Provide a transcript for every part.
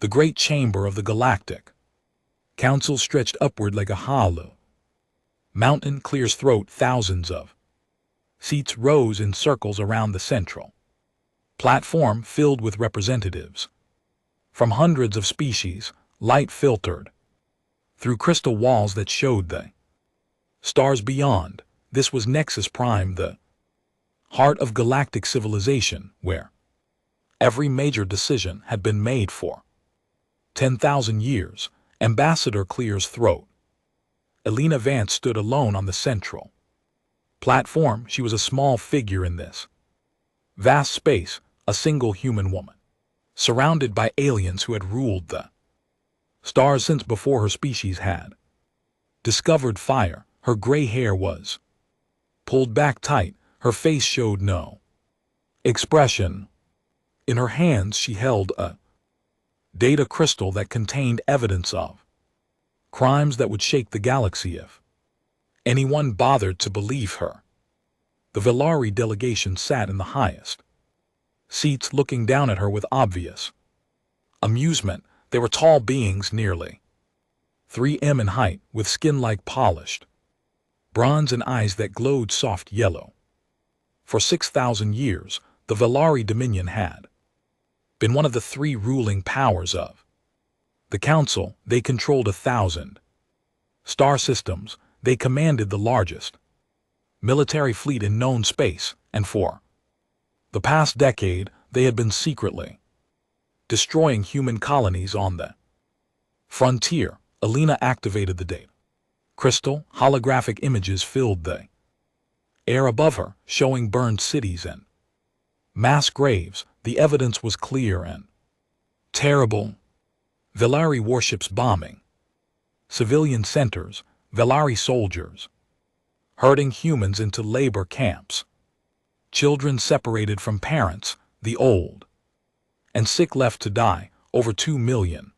The great chamber of the Galactic. Council stretched upward like a hollow. Mountain clears throat thousands of. Seats rose in circles around the central platform filled with representatives. From hundreds of species, light filtered through crystal walls that showed the stars beyond. This was Nexus Prime, the heart of galactic civilization, where every major decision had been made for 10,000 years. Ambassador clears throat. Elena Vance stood alone on the central platform. She was a small figure in this vast space, a single human woman, surrounded by aliens who had ruled the stars since before her species had discovered fire. Her gray hair was pulled back tight. Her face showed no expression. In her hands she held a data crystal that contained evidence of crimes that would shake the galaxy if anyone bothered to believe her. The Velari delegation sat in the highest seats, looking down at her with obvious amusement. They were tall beings nearly 3 m in height, with skin like polished bronze and eyes that glowed soft yellow. For 6,000 years, the Velari Dominion had been one of the 3 ruling powers of the Council. They controlled 1,000 star systems. They commanded the largest military fleet in known space, and for the past decade, they had been secretly destroying human colonies on the frontier. Elena activated the data crystal. Holographic images filled the air above her, showing burned cities and mass graves. The evidence was clear and terrible. Velari warships bombing civilian centers, Velari soldiers herding humans into labor camps, children separated from parents, the old and sick left to die, over 2 million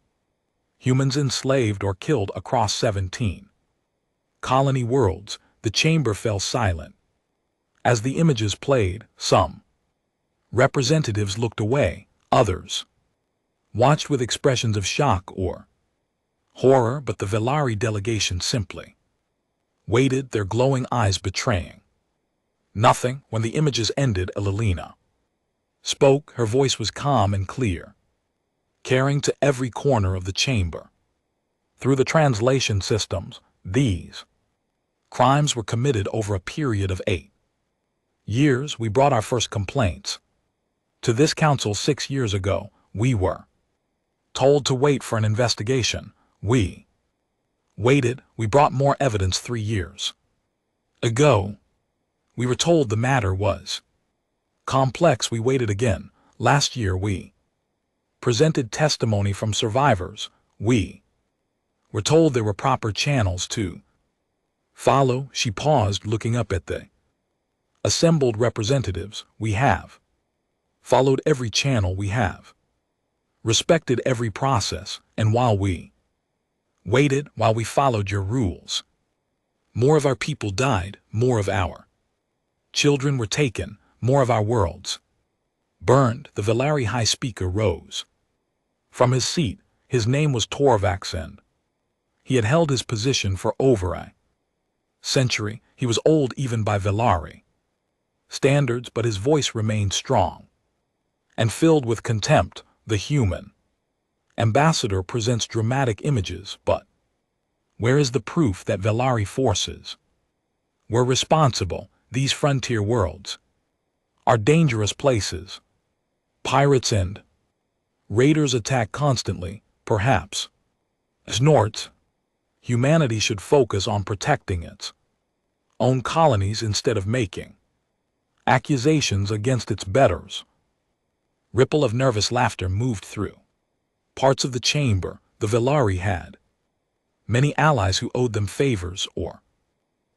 humans enslaved or killed across 17 colony worlds. The chamber fell silent. As the images played, some representatives looked away, others watched with expressions of shock or horror, but the Velari delegation simply waited, their glowing eyes betraying nothing. When the images ended, Elena spoke. Her voice was calm and clear, carrying to every corner of the chamber. Through the translation systems, these crimes were committed over a period of 8 years. We brought our first complaints to this council 6 years ago. We were told to wait for an investigation. We waited. We brought more evidence 3 years ago. We were told the matter was complex. We waited again. Last year we presented testimony from survivors. We were told there were proper channels to follow. She paused, looking up at the assembled representatives. We have followed every channel. We have respected every process. And while we waited, while we followed your rules, more of our people died, more of our children were taken, more of our worlds burned. The Velari High Speaker rose from his seat. His name was Torvax, and he had held his position for over a century. He was old even by Velari standards, but his voice remained strong and filled with contempt. The human ambassador presents dramatic images, but where is the proof that Velari forces were responsible? These frontier worlds are dangerous places. Pirates and raiders attack constantly. Perhaps snorts. Humanity should focus on protecting its own colonies instead of making accusations against its betters. Ripple of nervous laughter moved through parts of the chamber. The Velari had many allies who owed them favors or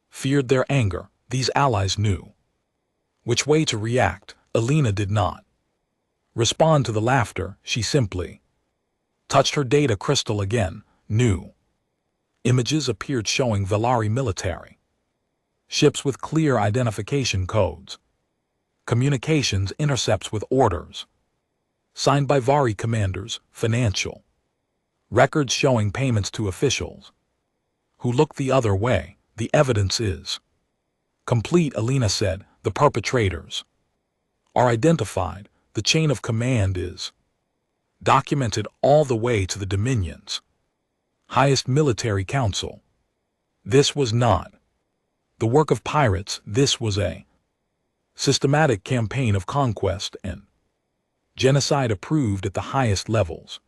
feared their anger. These allies knew which way to react. Elena did not respond to the laughter. She simply touched her data crystal again. New images appeared showing Velari military ships with clear identification codes, communications intercepts with orders signed by Vari commanders, financial Records showing payments to officials who looked the other way. The evidence is complete, Alina said. The perpetrators are identified. The chain of command is documented all the way to the Dominion's highest military council. This was not the work of pirates. This was a systematic campaign of conquest and genocide approved at the highest levels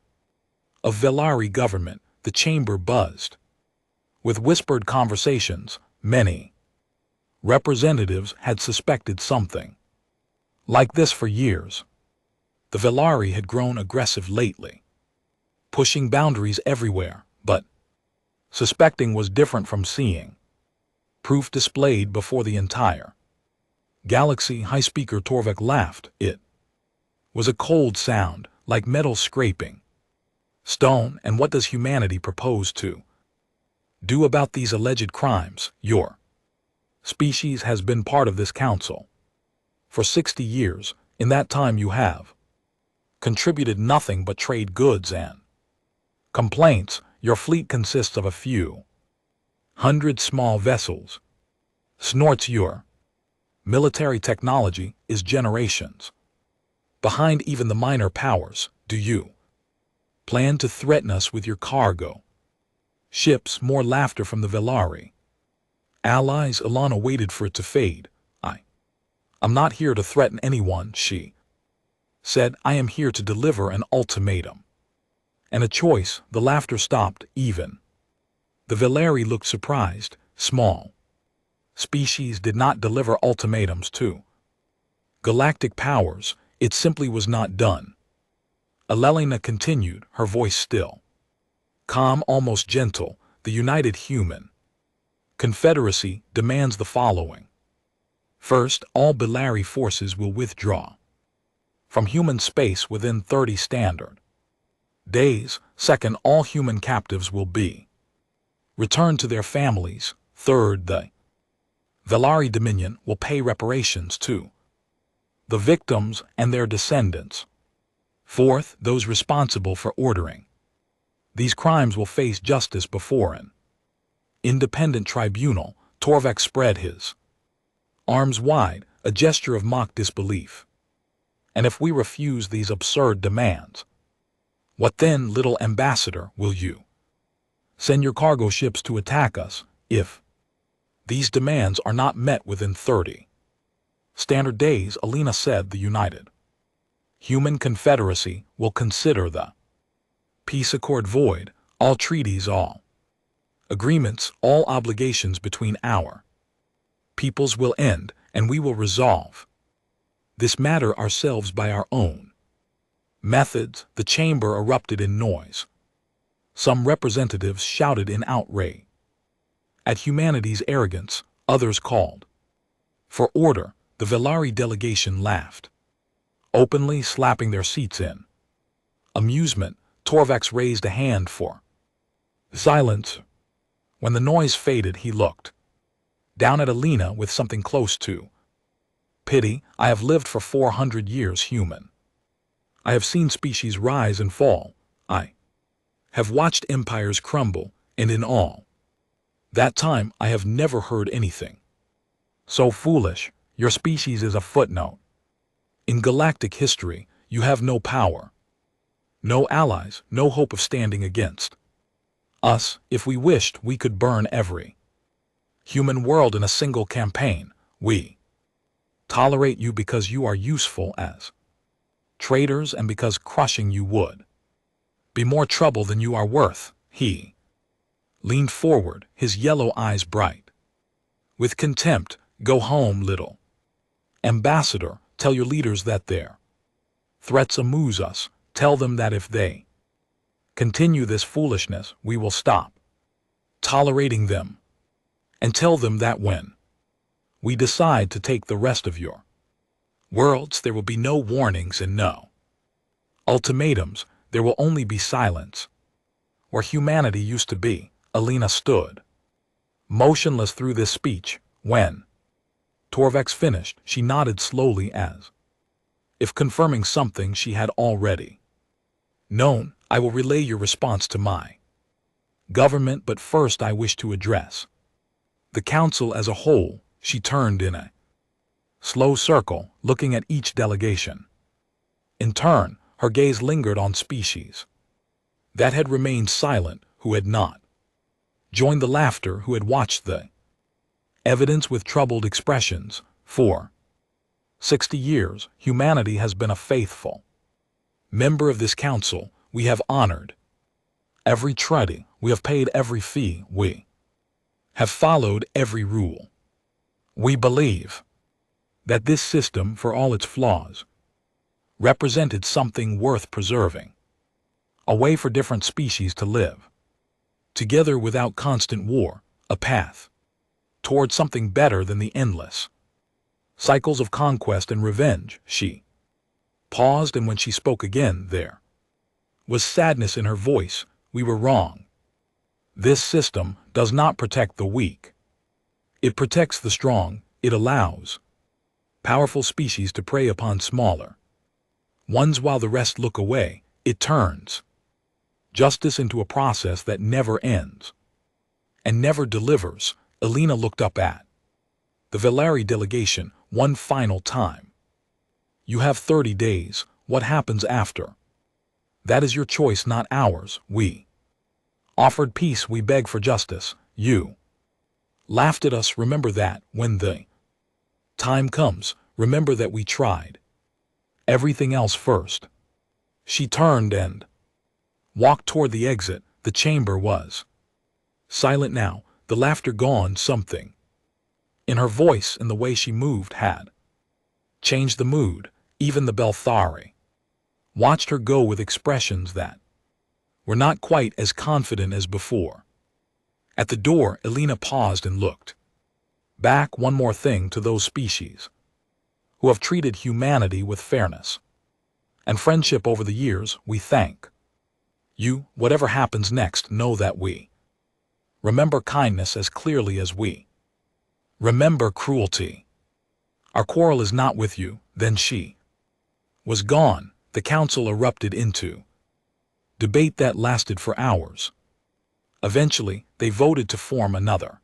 of Velari government. The chamber buzzed with whispered conversations. Many representatives had suspected something like this for years. The Velari had grown aggressive lately, pushing boundaries everywhere, but suspecting was different from seeing. Proof displayed before the entire galaxy. High Speaker Torvek laughed. It was a cold sound, like metal scraping stone. And what does humanity propose to do about these alleged crimes? Your species has been part of this council for 60 years. In that time you have contributed nothing but trade goods and complaints. Your fleet consists of a few hundred small vessels. Snorts. Your military technology is generations behind even the minor powers. Do you plan to threaten us with your cargo ships? More laughter from the Velari allies. Alana waited for it to fade. I'm not here to threaten anyone, she said. I am here to deliver an ultimatum and a choice. The laughter stopped. Even the Velari looked surprised. Small species did not deliver ultimatums to galactic powers. It simply was not done. Alelina continued, her voice still calm, almost gentle. The United Human Confederacy demands the following. First, all Belari forces will withdraw from human space within 30 standard days. Second, all human captives will be returned to their families. Third, the Velari Dominion will pay reparations to the victims and their descendants. Fourth, those responsible for ordering these crimes will face justice before an independent tribunal. Torvek spread his arms wide, a gesture of mock disbelief. And if we refuse these absurd demands, what then, little ambassador? Will you send your cargo ships to attack us if these demands are not met within 30 standard days? Alina said. The United Human Confederacy will consider the peace accord void, all treaties, all agreements, all obligations between our peoples will end, and we will resolve this matter ourselves by our own methods. The chamber erupted in noise. Some representatives shouted in outrage at humanity's arrogance. Others called for order. The Velari delegation laughed openly, slapping their seats in amusement. Torvax raised a hand for silence. When the noise faded, he looked down at Alina with something close to pity. I have lived for 400 years human. I have seen species rise and fall. I have watched empires crumble, and in all that time I have never heard anything so foolish. Your species is a footnote in galactic history. You have no power, no allies, no hope of standing against us. If we wished, we could burn every human world in a single campaign. We tolerate you because you are useful as traitors and because crushing you would be more trouble than you are worth. He leaned forward, his yellow eyes bright with contempt. Go home, little ambassador. Tell your leaders that their threats amuse us. Tell them that if they continue this foolishness, we will stop tolerating them. And tell them that when we decide to take the rest of your worlds, there will be no warnings and no ultimatums. There will only be silence. Where humanity used to be. Alina stood motionless through this speech. When Torvex finished, she nodded slowly as if confirming something she had already known. I will relay your response to my government, but first I wish to address the council as a whole. She turned in a slow circle, looking at each delegation. In turn, her gaze lingered on species that had remained silent, who had not joined the laughter, who had watched the evidence with troubled expressions. For 60 years, humanity has been a faithful member of this council. We have honored every treaty, we have paid every fee, we have followed every rule. We believe that this system, for all its flaws, represented something worth preserving, a way for different species to live together without constant war, a path toward something better than the endless cycles of conquest and revenge. She paused, and when she spoke again, there was sadness in her voice. We were wrong. This system does not protect the weak. It protects the strong. It allows powerful species to prey upon smaller ones while the rest look away. It turns justice into a process that never ends and never delivers. Elena looked up at the Valari delegation one final time. You have 30 days. What happens after? That is your choice, not ours. We offered peace. We beg for justice. You laughed at us. Remember that. When the time comes, remember that we tried everything else first. She turned and walked toward the exit. The chamber was silent now, the laughter gone. Something in her voice and the way she moved had changed the mood. Even the Belthari watched her go with expressions that were not quite as confident as before. At the door, Elena paused and looked back. One more thing to those species who have treated humanity with fairness and friendship over the years. We thank you. Whatever happens next, know that we remember kindness as clearly as we remember cruelty. Our quarrel is not with you. Then she was gone. The council erupted into debate that lasted for hours. Eventually, they voted to form another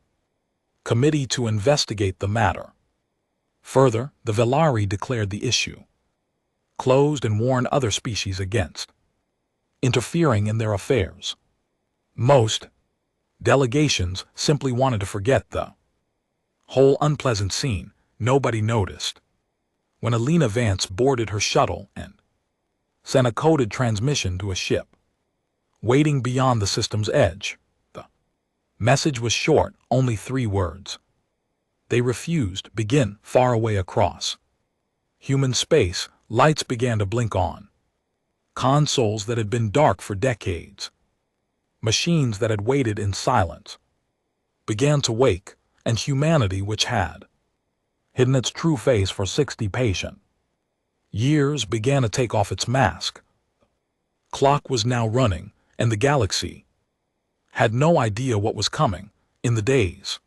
committee to investigate the matter. Further, the Valari declared the issue closed and warned other species against interfering in their affairs. Most delegations simply wanted to forget the whole unpleasant scene. Nobody noticed when Elena Vance boarded her shuttle and sent a coded transmission to a ship waiting beyond the system's edge. The message was short, only 3 words. They refused. Begin. Far away across human space, lights began to blink on consoles that had been dark for decades. Machines that had waited in silence began to wake, and humanity, which had hidden its true face for 60 patient years, began to take off its mask. Clock was now running, and the galaxy had no idea what was coming. In the days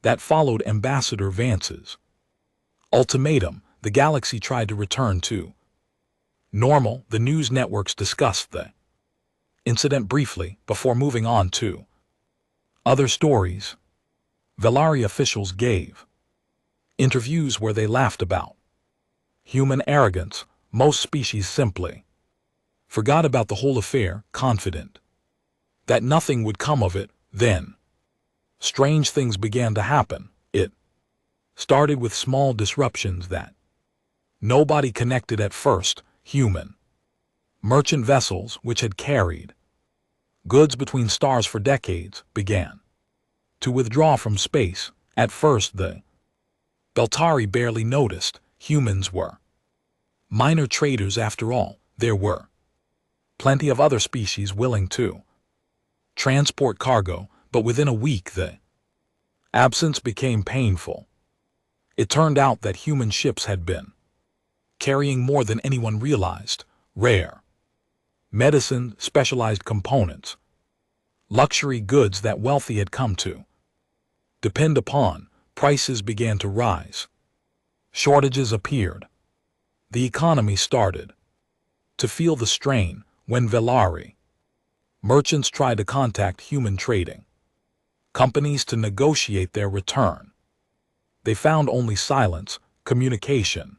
that followed Ambassador Vance's ultimatum, the galaxy tried to return to normal. The news networks discussed the incident briefly before moving on to other stories. Valari officials gave interviews where they laughed about human arrogance. Most species simply forgot about the whole affair, confident that nothing would come of it. Then strange things began to happen. It started with small disruptions that nobody connected at first. Human merchant vessels, which had carried goods between stars for decades, began to withdraw from space. At first, the Beltari barely noticed. Humans were minor traders after all. There were plenty of other species willing to transport cargo, but within a week the absence became painful. It turned out that human ships had been carrying more than anyone realized: rare medicine, specialized components, luxury goods that wealthy had come to depend upon. Prices began to rise. Shortages appeared. The economy started to feel the strain. When Velari, merchants tried to contact human trading companies to negotiate their return, they found only silence, communication,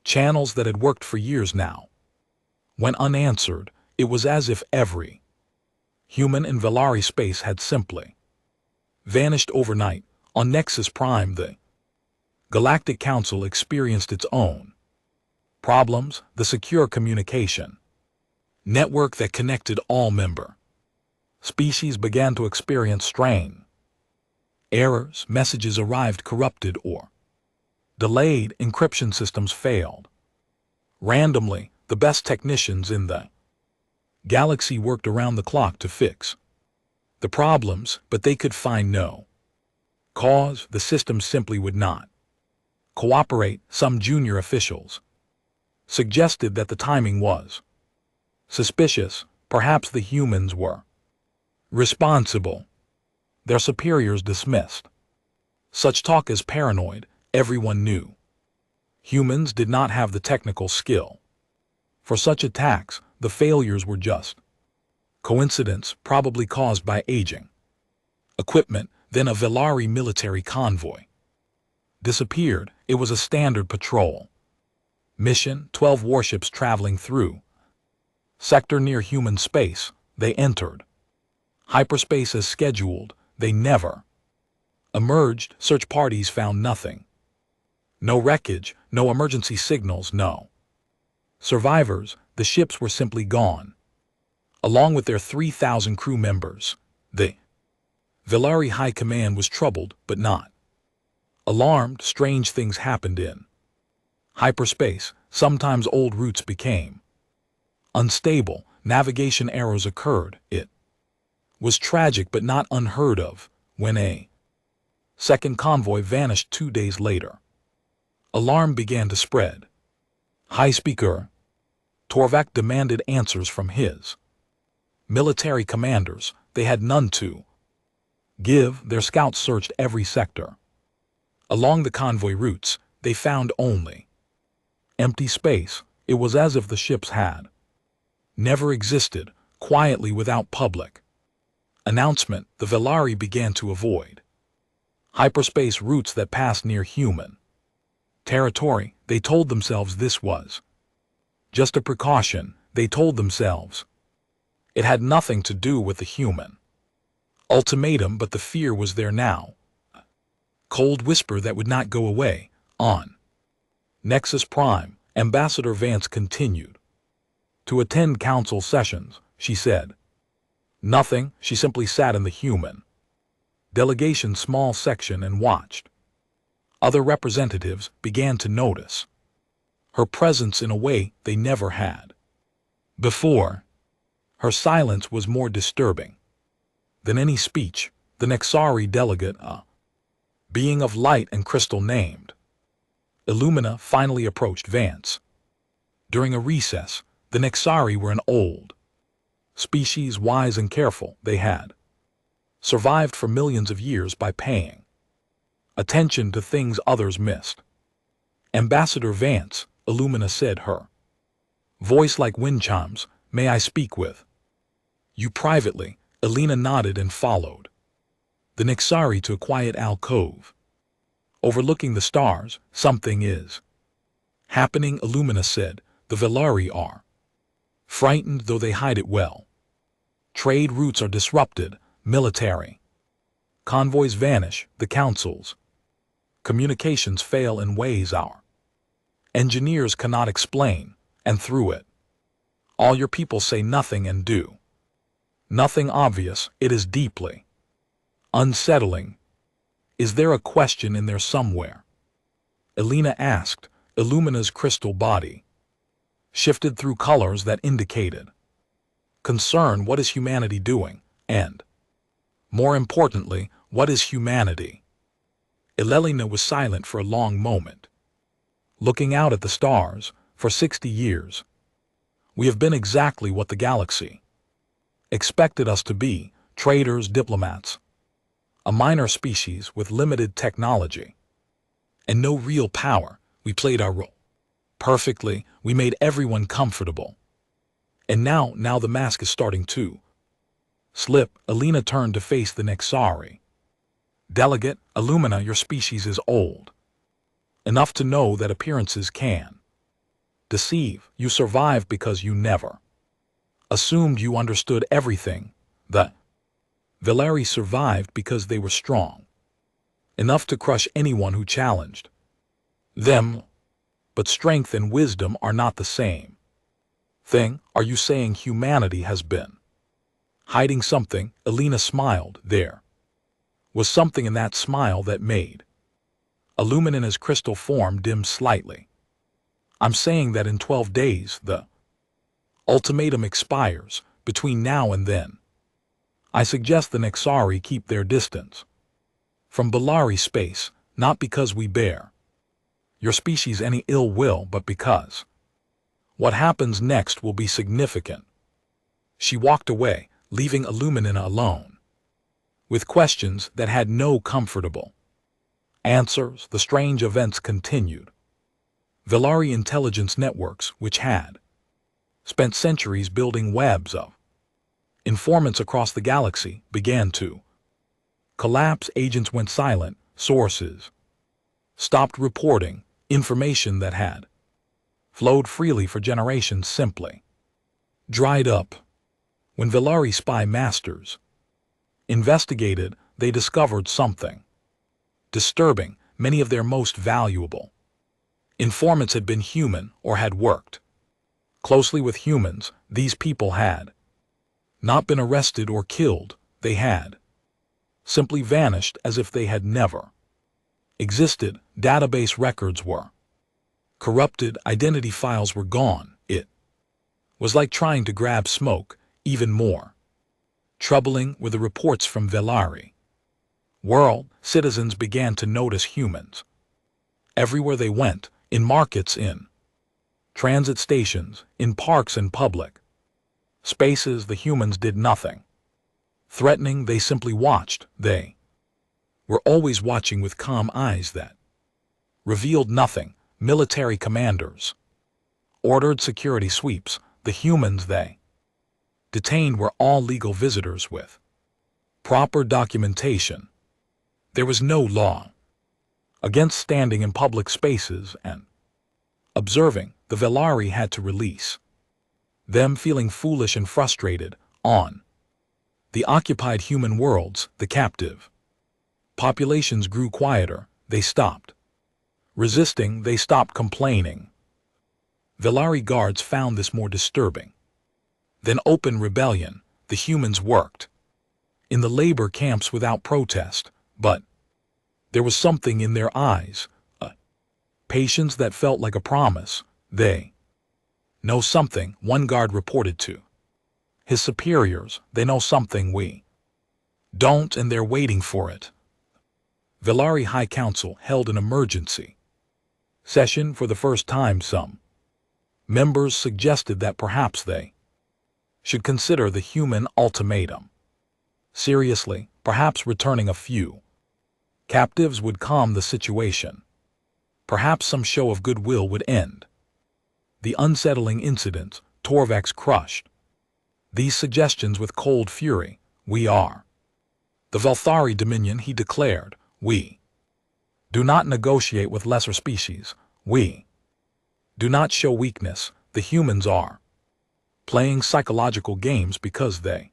channels that had worked for years now. When unanswered, it was as if every human in Velari space had simply vanished overnight. On Nexus Prime, the Galactic Council experienced its own problems. The secure communication network that connected all member species began to experience strain. Errors, messages arrived corrupted or delayed, encryption systems failed. Randomly, the best technicians in the galaxy worked around the clock to fix the problems, but they could find no cause. The system simply would not cooperate. Some junior officials suggested that the timing was suspicious. Perhaps the humans were responsible. Their superiors dismissed such talk as paranoid. Everyone knew humans did not have the technical skill for such attacks. The failures were just coincidence, probably caused by aging equipment. Then a Velari military convoy disappeared. It was a standard patrol mission, 12 warships traveling through sector near human space. They entered hyperspace as scheduled. They never emerged. Search parties found nothing. No wreckage, no emergency signals, no survivors. The ships were simply gone, along with their 3,000 crew members. The Velari High Command was troubled, but not alarmed. Strange things happened in hyperspace. Sometimes old routes became unstable. Navigation errors occurred. It was tragic but not unheard of. When a second convoy vanished 2 days later, alarm began to spread. High Speaker Torvak demanded answers from his military commanders. They had none to give. Their scouts searched every sector. Along the convoy routes, they found only empty space. It was as if the ships had never existed. Quietly, without public announcement, the Velari began to avoid hyperspace routes that passed near human territory. They told themselves this was just a precaution. They told themselves it had nothing to do with the human ultimatum, but the fear was there now. A cold whisper that would not go away. On Nexus Prime, Ambassador Vance continued to attend council sessions. She said nothing. She simply sat in the human delegation small section and watched. Other representatives began to notice her presence in a way they never had before. Her silence was more disturbing than any speech. The Nexari delegate, a being of light and crystal named Illumina, finally approached Vance. During a recess, the Nexari were an old species, wise and careful. They had survived for millions of years by paying attention to things others missed. Ambassador Vance, Illumina said, her voice like wind chimes, may I speak with you privately? Elena nodded and followed the Nexari to a quiet alcove overlooking the stars. Something is happening, Illumina said. The Velari are frightened, though they hide it well. Trade routes are disrupted, military convoys vanish, the council's communications fail in ways our engineers cannot explain, and through it all your people say nothing and do nothing obvious. It is deeply unsettling. Is there a question in there somewhere? Elena asked. Illumina's crystal body shifted through colors that indicated concern. What is humanity doing? And, more importantly, what is humanity? Elena was silent for a long moment, looking out at the stars. For 60 years, we have been exactly what the galaxy expected us to be: traders, diplomats, a minor species with limited technology and no real power. We played our role perfectly. We made everyone comfortable. And now the mask is starting to slip. Alina turned to face the Nexari. Delegate, Illumina, your species is old enough to know that appearances can deceive. You survived because you never assumed you understood everything. The Veleri survived because they were strong enough to crush anyone who challenged them. But strength and wisdom are not the same thing. Are you saying humanity has been hiding something? Alina smiled. There was something in that smile that made Illumina's crystal form dim slightly. I'm saying that in 12 days the ultimatum expires. Between now and then, I suggest the Nexari keep their distance from Balari space, not because we bear your species any ill will, but because what happens next will be significant. She walked away, leaving Illumina alone with questions that had no comfortable answers. The strange events continued. Velari intelligence networks, which had spent centuries building webs of informants across the galaxy, began to collapse. Agents went silent. Sources stopped reporting. Information that had flowed freely for generations simply dried up. When Velari spy masters investigated, they discovered something disturbing. Many of their most valuable informants had been human or had worked closely with humans. These people had not been arrested or killed. They had simply vanished as if they had never existed. Database records were corrupted. Identity files were gone. It was like trying to grab smoke. Even more troubling were the reports from Velari world. Citizens began to notice humans everywhere they went, in markets, in transit stations, in parks and public spaces. The humans did nothing threatening. They simply watched. They were always watching with calm eyes that revealed nothing. Military commanders ordered security sweeps. The humans they detained were all legal visitors with proper documentation. There was no law against standing in public spaces and observing. The Velari had to release them, feeling foolish and frustrated. On the occupied human worlds, the captive populations grew quieter. They stopped resisting. They stopped complaining. Velari guards found this more disturbing than open rebellion. The humans worked in the labor camps without protest, but there was something in their eyes, a patience that felt like a promise. They know something, one guard reported to his superiors. They know something we don't, and they're waiting for it. Velari High Council held an emergency session. For the first time, some members suggested that perhaps they should consider the human ultimatum seriously. Perhaps returning a few captives would calm the situation. Perhaps some show of goodwill would end the unsettling incidents. Torvax crushed these suggestions with cold fury. We are the Velthari Dominion, he declared. We do not negotiate with lesser species. We do not show weakness. The humans are playing psychological games because they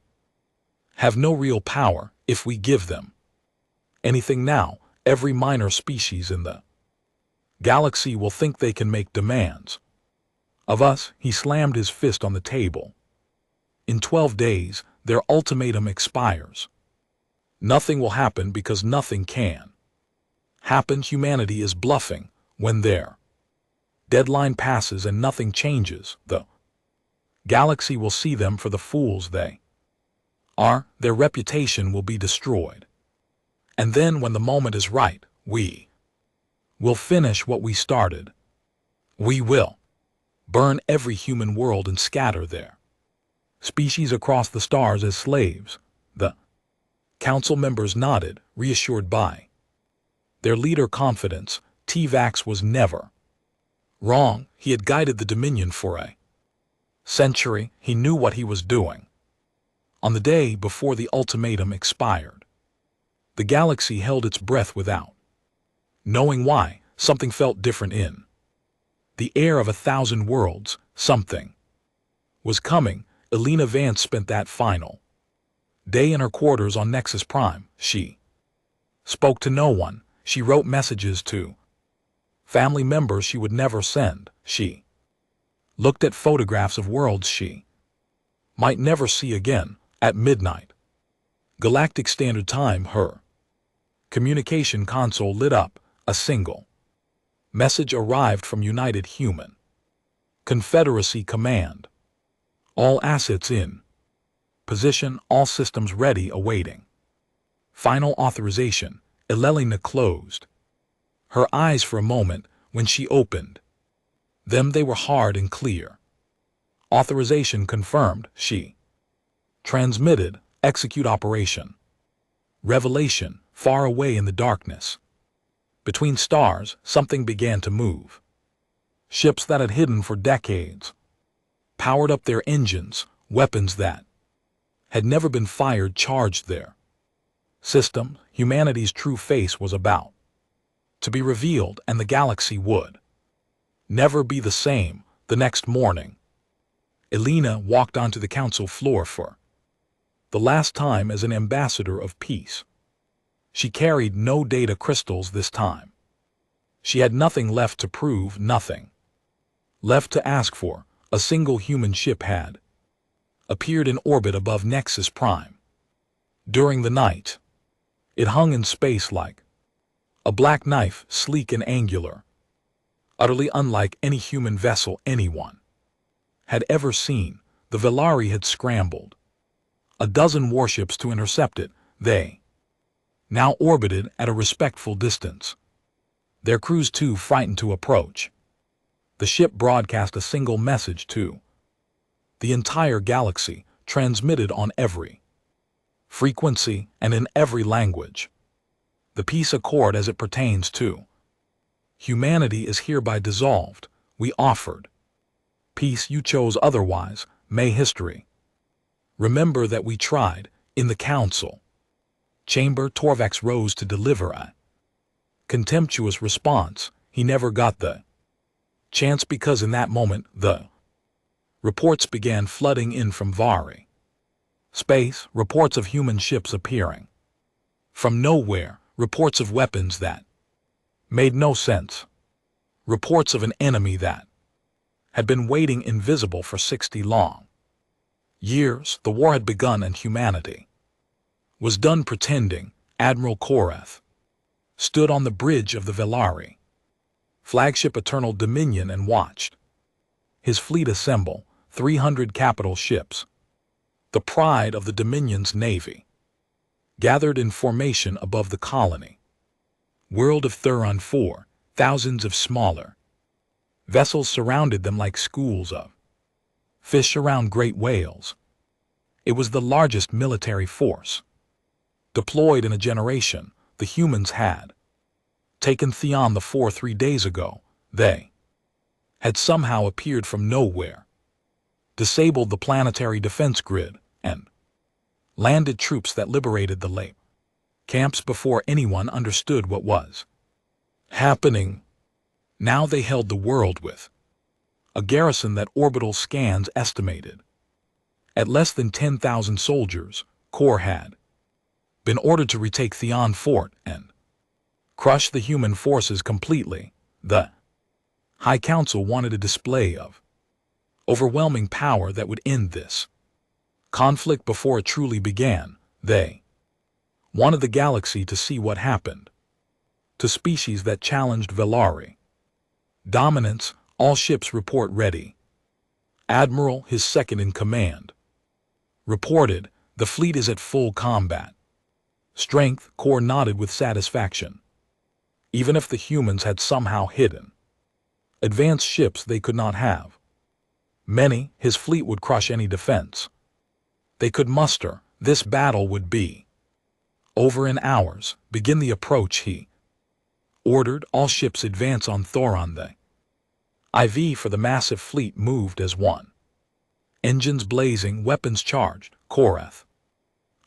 have no real power. If we give them anything now, every minor species in the galaxy will think they can make demands of us. He slammed his fist on the table. In 12 days, their ultimatum expires. Nothing will happen because nothing can happen. Humanity is bluffing. When their deadline passes and nothing changes, the galaxy will see them for the fools they are. Their reputation will be destroyed. And then when the moment is right, we will finish what we started. We will burn every human world and scatter their species across the stars as slaves. The council members nodded, reassured by their leader confidence. T-Vax was never wrong. He had guided the Dominion for a Century, he knew what he was doing. On the day before the ultimatum expired, the galaxy held its breath without knowing why. Something felt different in the air of 1,000 worlds. Something was coming. Elena Vance spent that final day in her quarters on Nexus Prime. She spoke to no one. She wrote messages to family members she would never send. She looked at photographs of worlds she might never see again. At midnight, Galactic Standard Time, her communication console lit up. A single message arrived from United Human Confederacy Command. All assets in position, all systems ready, awaiting final authorization. Elena closed her eyes for a moment. When she opened them, they were hard and clear. Authorization confirmed. She transmitted. Execute operation. Revelation. Far away in the darkness, between stars, something began to move. Ships that had hidden for decades powered up their engines. Weapons that had never been fired charged their system. Humanity's true face was about to be revealed, and the galaxy would never be the same. The next morning, Elena walked onto the council floor for the last time as an ambassador of peace. She carried no data crystals this time. She had nothing left to prove, nothing left to ask for. A single human ship had appeared in orbit above Nexus Prime. During the night, it hung in space like a black knife, sleek and angular, utterly unlike any human vessel anyone had ever seen. The Velari had scrambled a dozen warships to intercept it. They now orbited at a respectful distance, their crews too frightened to approach. The ship broadcast a single message to the entire galaxy, transmitted on every frequency and in every language. The peace accord as it pertains to humanity is hereby dissolved. We offered peace, you chose otherwise. May history remember that we tried. In the council chamber, Torvax rose to deliver a contemptuous response. He never got the chance because in that moment the reports began flooding in from Vari space. Reports of human ships appearing from nowhere. Reports of weapons that made no sense. Reports of an enemy that had been waiting invisible for 60 long years. The war had begun and humanity was done pretending. Admiral Korath stood on the bridge of the Velari flagship Eternal Dominion and watched his fleet assemble. 300 capital ships, the pride of the Dominion's navy, gathered in formation above the colony world of Thuron 4. Thousands of smaller vessels surrounded them like schools of fish around great whales. It was the largest military force deployed in a generation. The humans had taken Theon the 4 3 days ago. They had somehow appeared from nowhere, disabled the planetary defense grid, and landed troops that liberated the late camps before anyone understood what was happening. Now they held the world with a garrison that orbital scans estimated at less than 10,000 soldiers. Kor had been ordered to retake Theon Fort and crush the human forces completely. The High Council wanted a display of overwhelming power that would end this conflict before it truly began. They wanted the galaxy to see what happened to species that challenged Velari dominance. All ships report ready. Admiral, his second in command, reported the fleet is at full combat strength. Kor nodded with satisfaction. Even if the humans had somehow hidden advanced ships they could not have many, his fleet would crush any defense they could muster. This battle would be over in hours. Begin the approach, he ordered. All ships advance on Thoron. The IV for the massive fleet moved as one Engines blazing, weapons charged, Korath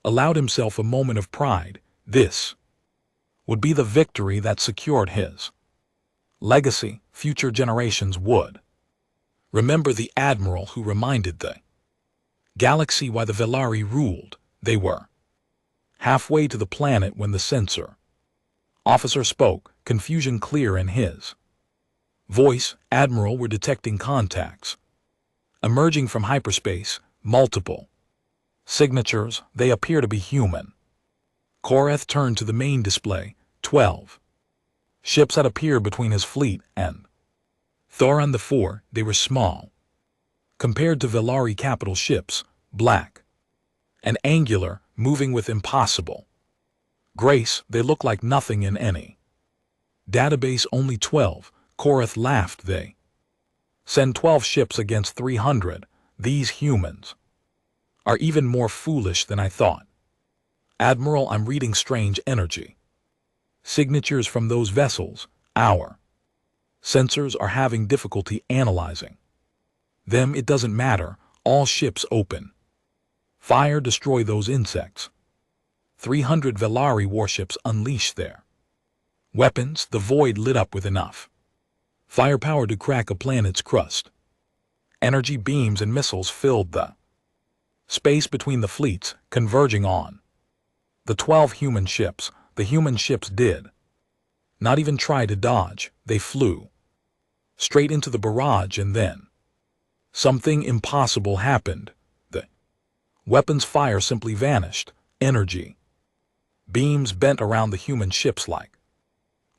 allowed himself a moment of pride. This would be the victory that secured his legacy. Future generations would remember the admiral who reminded the galaxy why the Velari ruled. They were halfway to the planet when the censor officer spoke, confusion clear in his voice. Admiral, we're detecting contacts emerging from hyperspace, multiple signatures. They appear to be human. Korath turned to the main display. 12 ships had appeared between his fleet and Thoron the Four. They were small compared to Velari capital ships, black and angular, moving with impossible grace. They look like nothing in any database. Only 12. Korath laughed. They send 12 ships against 300. These humans are even more foolish than I thought. Admiral, I'm reading strange energy signatures from those vessels. Our sensors are having difficulty analyzing them. It doesn't matter. All ships open fire. Destroy those insects. 300 Velari warships unleash their weapons. The void lit up with enough firepower to crack a planet's crust. Energy beams and missiles filled the space between the fleets, converging on the 12 human ships. The human ships did not even try to dodge. They flew straight into the barrage, and then something impossible happened. The weapons fire simply vanished. Energy beams bent around the human ships like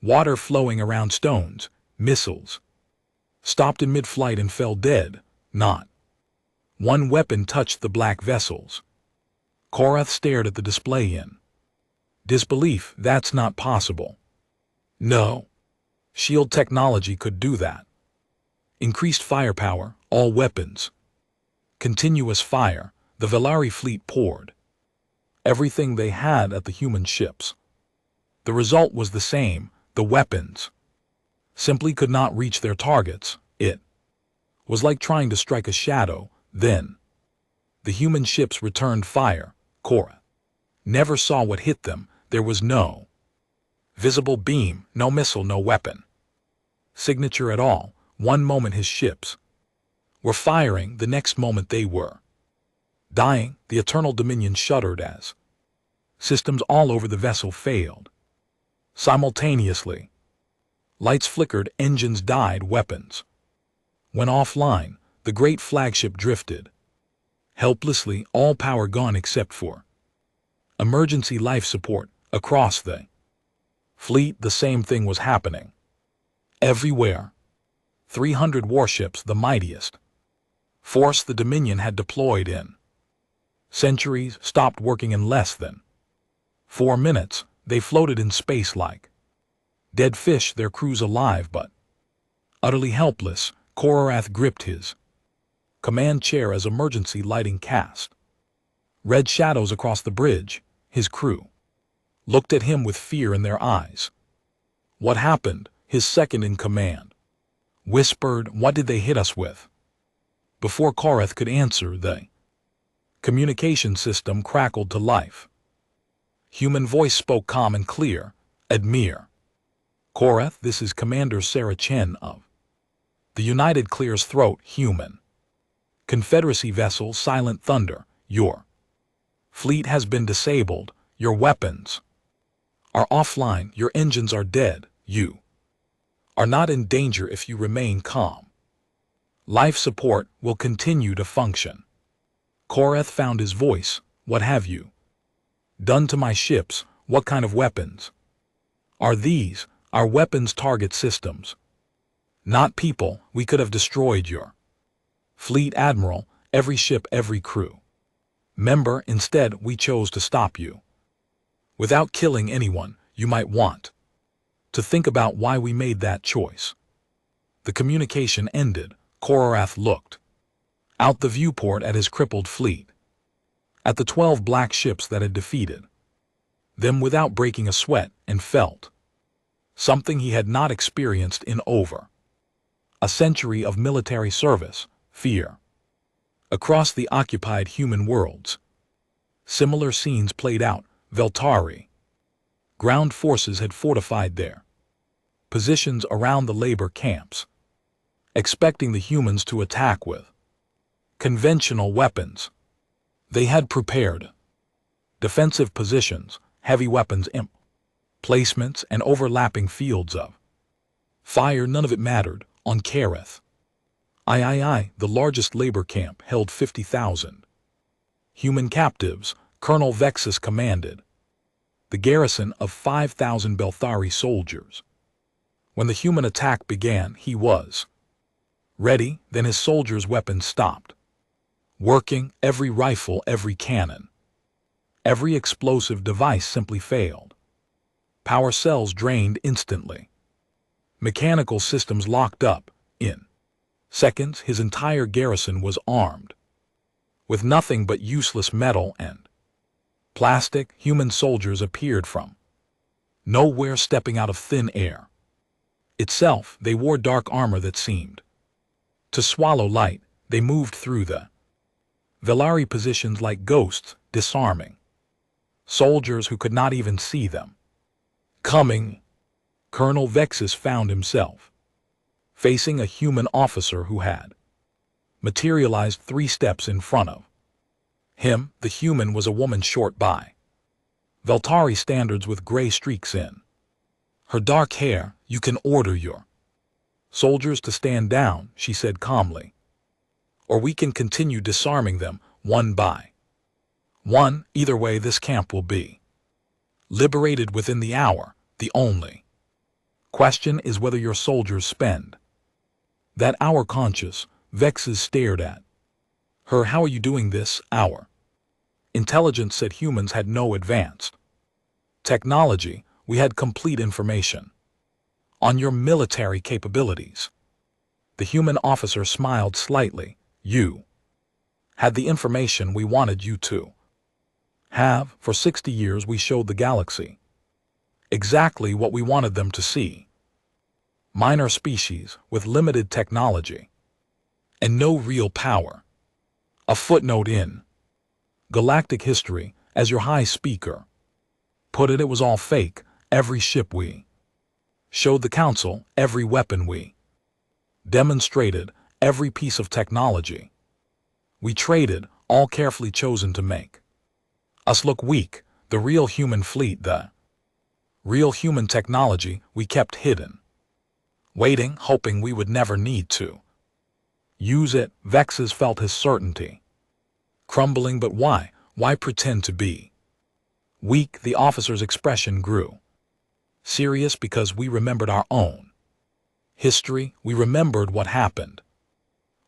water flowing around stones. Missiles stopped in mid-flight and fell dead. Not one weapon touched the black vessels. Korath stared at the display in disbelief. That's not possible. No shield technology could do that. Increased firepower, all weapons. Continuous fire. The Velari fleet poured everything they had at the human ships. The result was the same. The weapons simply could not reach their targets. It was like trying to strike a shadow. Then the human ships returned fire. Korath never saw what hit them. There was no visible beam, no missile, no weapon signature at all. One moment his ships were firing, the next moment they were dying. The Eternal Dominion shuddered as systems all over the vessel failed simultaneously. Lights flickered, engines died, weapons went offline. The great flagship drifted helplessly, all power gone except for emergency life support. Across the fleet, the same thing was happening everywhere. 300 warships, the mightiest force the Dominion had deployed in centuries, stopped working in less than 4 minutes. They floated in space like dead fish, their crews alive but utterly helpless. Korath gripped his command chair as emergency lighting cast red shadows across the bridge. His crew looked at him with fear in their eyes. What happened? His second in command whispered. What did they hit us with? Before Korath could answer, the communication system crackled to life. Human voice spoke calm and clear. Admir Korath, this is Commander Sarah Chen of the United. Clears throat. Human Confederacy vessel Silent Thunder. Your fleet has been disabled. Your weapons are offline. Your engines are dead. You are not in danger if you remain calm. Life support will continue to function. Korath found his voice. What have you done to my ships? What kind of weapons are these? Our weapons target systems, not people. We could have destroyed your fleet, Admiral, every ship, every crew member. Instead, we chose to stop you. Without killing anyone, you might want to think about why we made that choice. The communication ended. Korath looked out the viewport at his crippled fleet, at the 12 black ships that had defeated them without breaking a sweat, and felt something he had not experienced in over a century of military service: fear. Across the occupied human worlds, similar scenes played out. Veltari. Ground forces had fortified their positions around the labor camps, expecting the humans to attack with conventional weapons. They had prepared defensive positions, heavy weapons placements, and overlapping fields of fire. None of it mattered on Kareth. The largest labor camp held 50,000 human captives. Colonel Vexus commanded the garrison of 5,000 Belthari soldiers. When the human attack began, he was ready. Then his soldiers' weapons stopped working. Every rifle, every cannon, every explosive device simply failed. Power cells drained instantly. Mechanical systems locked up. In seconds, his entire garrison was armed with nothing but useless metal and plastic. Human soldiers appeared from nowhere, stepping out of thin air itself. They wore dark armor that seemed to swallow light. They moved through the Velari positions like ghosts, disarming soldiers who could not even see them coming. Colonel Vexus found himself facing a human officer who had materialized 3 steps in front of him. The human was a woman short by Veltari standards, with gray streaks in her dark hair. "You can order your soldiers to stand down," she said calmly, "or we can continue disarming them one by one. Either way, this camp will be liberated within the hour. The only question is whether your soldiers spend that hour conscious." Vexus stared at her. "How are you doing this?" "Our intelligence said humans had no advanced technology. We had complete information on your military capabilities." The human officer smiled slightly. "You had the information we wanted you to have. For 60 years we showed the galaxy exactly what we wanted them to see. Minor species with limited technology and no real power. A footnote in galactic history, as your High Speaker put it was all fake. Every ship we showed the Council, every weapon we demonstrated, every piece of technology we traded, all carefully chosen to make us look weak. The real human fleet, the real human technology, we kept hidden, waiting, hoping we would never need to use it." Vexus felt his certainty crumbling. "But why? Why pretend to be weak?" The officer's expression grew serious. "Because we remembered our own history. We remembered what happened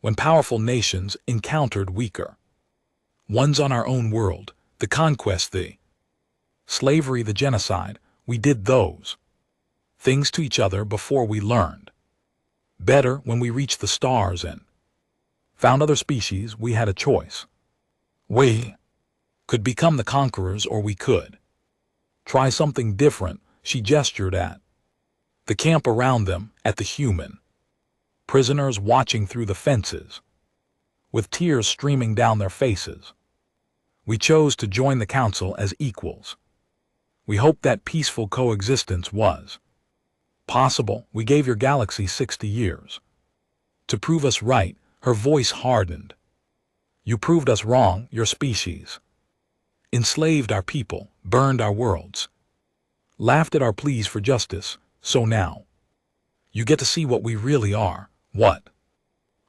when powerful nations encountered weaker ones on our own world. The conquest, the slavery, the genocide. We did those things to each other before we learned better. When we reached the stars and found other species, we had a choice. We could become the conquerors, or we could try something different." She gestured at the camp around them, at the human prisoners watching through the fences, with tears streaming down their faces. "We chose to join the Council as equals. We hoped that peaceful coexistence was possible. We gave your galaxy 60 years to prove us right." Her voice hardened. "You proved us wrong. Your species enslaved our people, burned our worlds, laughed at our pleas for justice. So now you get to see what we really are." "What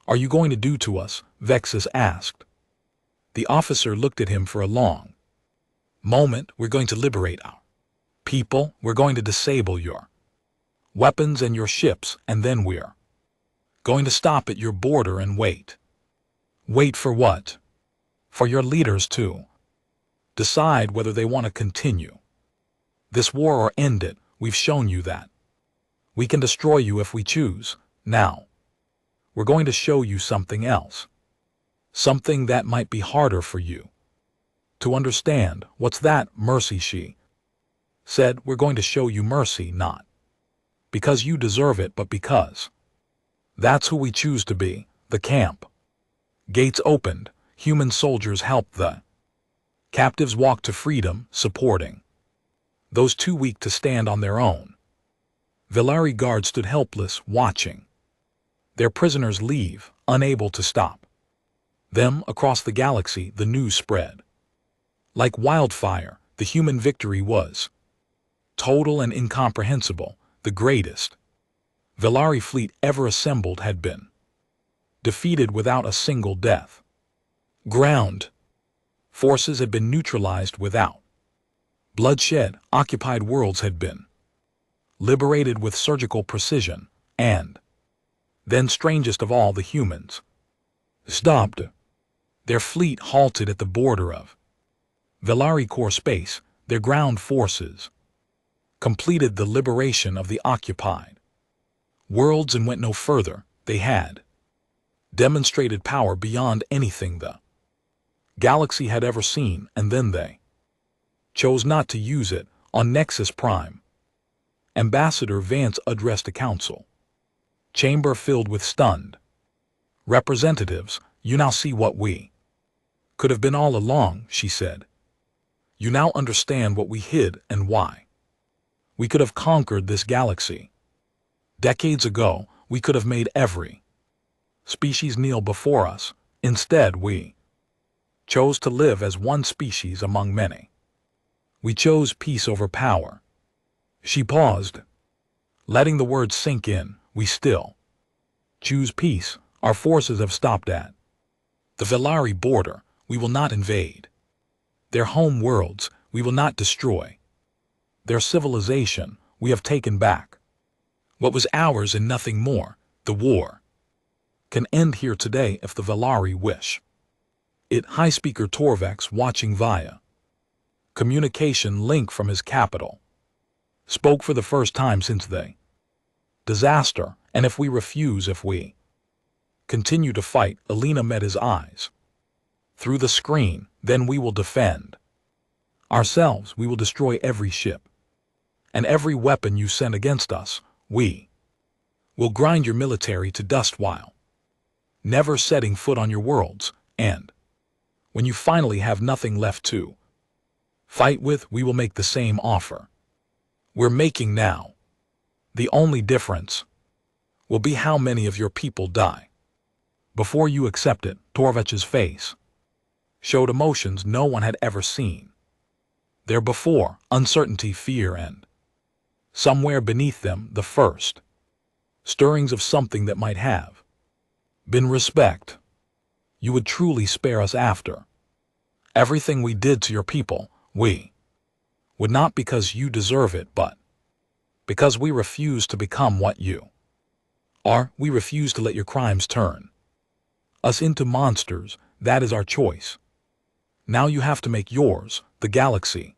are you going to do to us?" Vexus asked. The officer looked at him for a long moment. "We're going to liberate our people. We're going to disable your weapons and your ships, and then we're going to stop at your border and wait." "Wait for what?" "For your leaders to decide whether they want to continue this war or end it. We've shown you that we can destroy you if we choose. Now we're going to show you something else. Something that might be harder for you to understand." "What's that?" "Mercy," she said. "We're going to show you mercy, not because you deserve it, but because that's who we choose to be." The camp gates opened. human soldiers helped the captives walk to freedom, supporting those too weak to stand on their own. Velari guards stood helpless, watching their prisoners leave, unable to stop them. Across the galaxy, the news spread like wildfire. The human victory was total and incomprehensible. The greatest Velari fleet ever assembled had been defeated without a single death. Ground forces had been neutralized without bloodshed. Occupied worlds had been liberated with surgical precision. And then, strangest of all, the humans stopped. Their fleet halted at the border of Velari core space. Their ground forces completed the liberation of the occupied worlds and went no further. They had demonstrated power beyond anything the galaxy had ever seen, and then they chose not to use it. On Nexus Prime, Ambassador Vance addressed a council chamber filled with stunned representatives. "You now see what we could have been all along," she said. "You now understand what we hid and why we could have conquered this galaxy. Decades ago, we could have made every species kneel before us. Instead, we chose to live as one species among many. We chose peace over power." She paused, letting the words sink in. "We still choose peace. Our forces have stopped at the Velari border. We will not invade their home worlds. We will not destroy their civilization. We have taken back what was ours and nothing more. The war can end here today if the Velari wish it." High Speaker Torvex, watching via communication link from his capital, spoke for the first time since the disaster. "And if we refuse, if we continue to fight," Alina met his eyes through the screen, "then we will defend ourselves. We will destroy every ship and every weapon you send against us. We will grind your military to dust while never setting foot on your worlds. And when you finally have nothing left to fight with, we will make the same offer we're making now. The only difference will be how many of your people die before you accept it." Torvech's face showed emotions no one had ever seen there before: uncertainty, fear, and somewhere beneath them, the first stirrings of something that might have been respect. "You would truly spare us after everything we did to your people?" "We would not, because you deserve it, but because we refuse to become what you are. We refuse to let your crimes turn us into monsters. That is our choice. Now you have to make yours." The galaxy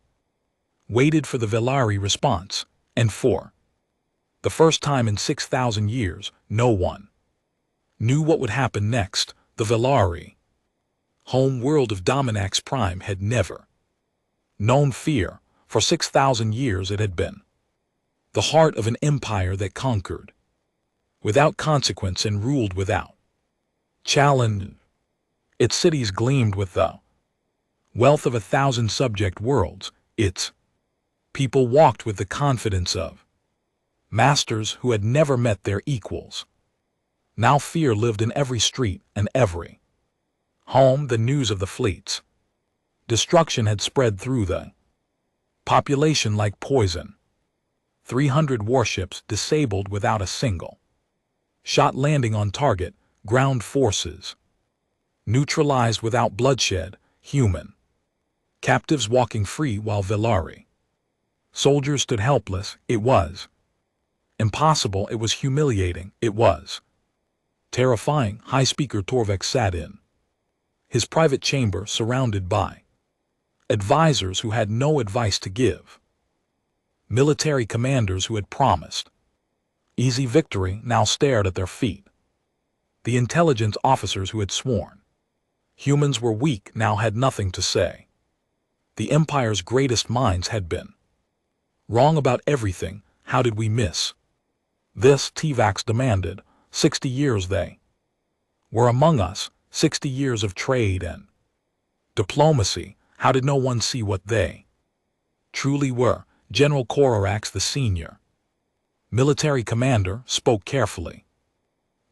waited for the Velari response, and for the first time in 6,000 years, no one knew what would happen next. The Velari, home world of Dominax Prime, had never known fear. For 6,000 years it had been the heart of an empire that conquered without consequence and ruled without challenge. Its cities gleamed with the wealth of 1,000 subject worlds. Its people walked with the confidence of masters who had never met their equals. Now fear lived in every street and every home. The news of the fleet's destruction had spread through the population like poison. 300 warships disabled without a single shot landing on target. Ground forces neutralized without bloodshed. Human captives walking free while Velari soldiers stood helpless. It was impossible. It was humiliating. It was terrifying. High Speaker Torvex sat in his private chamber, surrounded by advisors who had no advice to give. Military commanders who had promised easy victory now stared at their feet. The intelligence officers who had sworn humans were weak now had nothing to say. The Empire's greatest minds had been wrong about everything. How did we miss this? Tivax demanded. 60 years they were among us. 60 years of trade and diplomacy. How did no one see what they truly were? General Korax, the senior military commander, spoke carefully.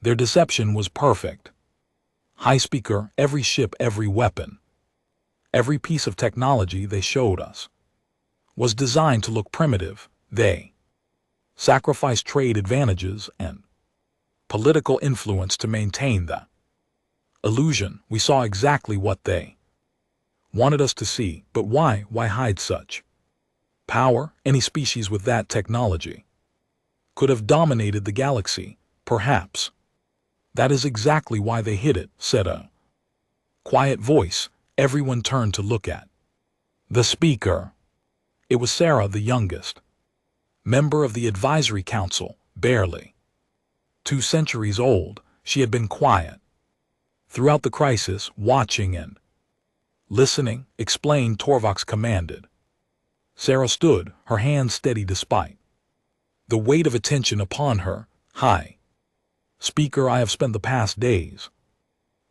Their deception was perfect. High Speaker, every ship, every weapon, every piece of technology they showed us was designed to look primitive. They sacrificed trade advantages and political influence to maintain the illusion. We saw exactly what they wanted us to see, but why? Why hide such power? Any species with that technology could have dominated the galaxy, perhaps. That is exactly why they hid it, said a quiet voice. Everyone turned to look at the speaker. It was Sarah, the youngest member of the advisory council, barely 2 centuries old. She had been quiet throughout the crisis, watching and listening. Explain, Torvax commanded. Sarah stood, her hands steady despite the weight of attention upon her. High Speaker, I have spent the past days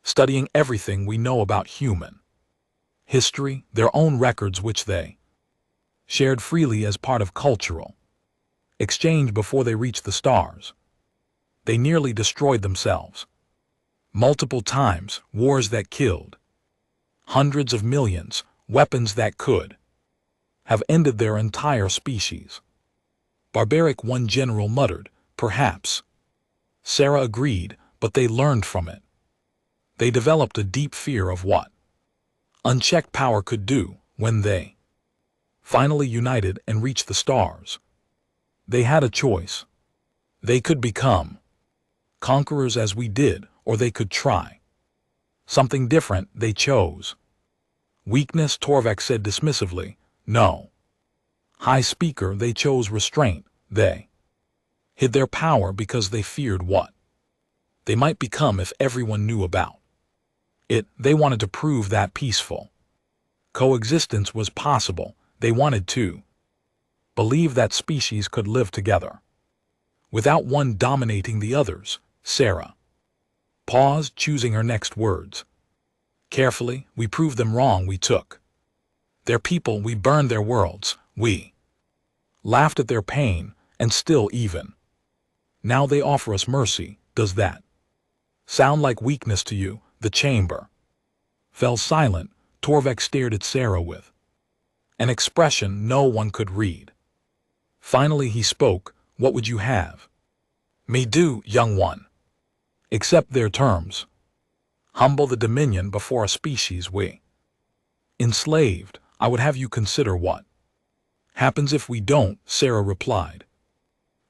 studying everything we know about human history, their own records which they shared freely as part of cultural exchange before they reached the stars. They nearly destroyed themselves multiple times, wars that killed hundreds of millions, weapons that could have ended their entire species. Barbaric, one general muttered. Perhaps. Sarah agreed, but they learned from it. They developed a deep fear of what unchecked power could do. When they finally united and reached the stars, they had a choice. They could become conquerors as we did, or they could try something different. They chose weakness, Torvax said dismissively. No. High Speaker, they chose restraint. They hid their power because they feared what they might become if everyone knew about it. They wanted to prove that peaceful coexistence was possible. They wanted to believe that species could live together without one dominating the others. Sarah paused, choosing her next words carefully. We proved them wrong. We took their people. We burned their worlds. We laughed at their pain, and still even now they offer us mercy. Does that sound like weakness to you? The chamber fell silent. Torvax stared at Sarah with an expression no one could read. Finally he spoke. What would you have me do, young one? Accept their terms. Humble the Dominion before a species we enslaved. I would have you consider what happens if we don't, Sarah replied.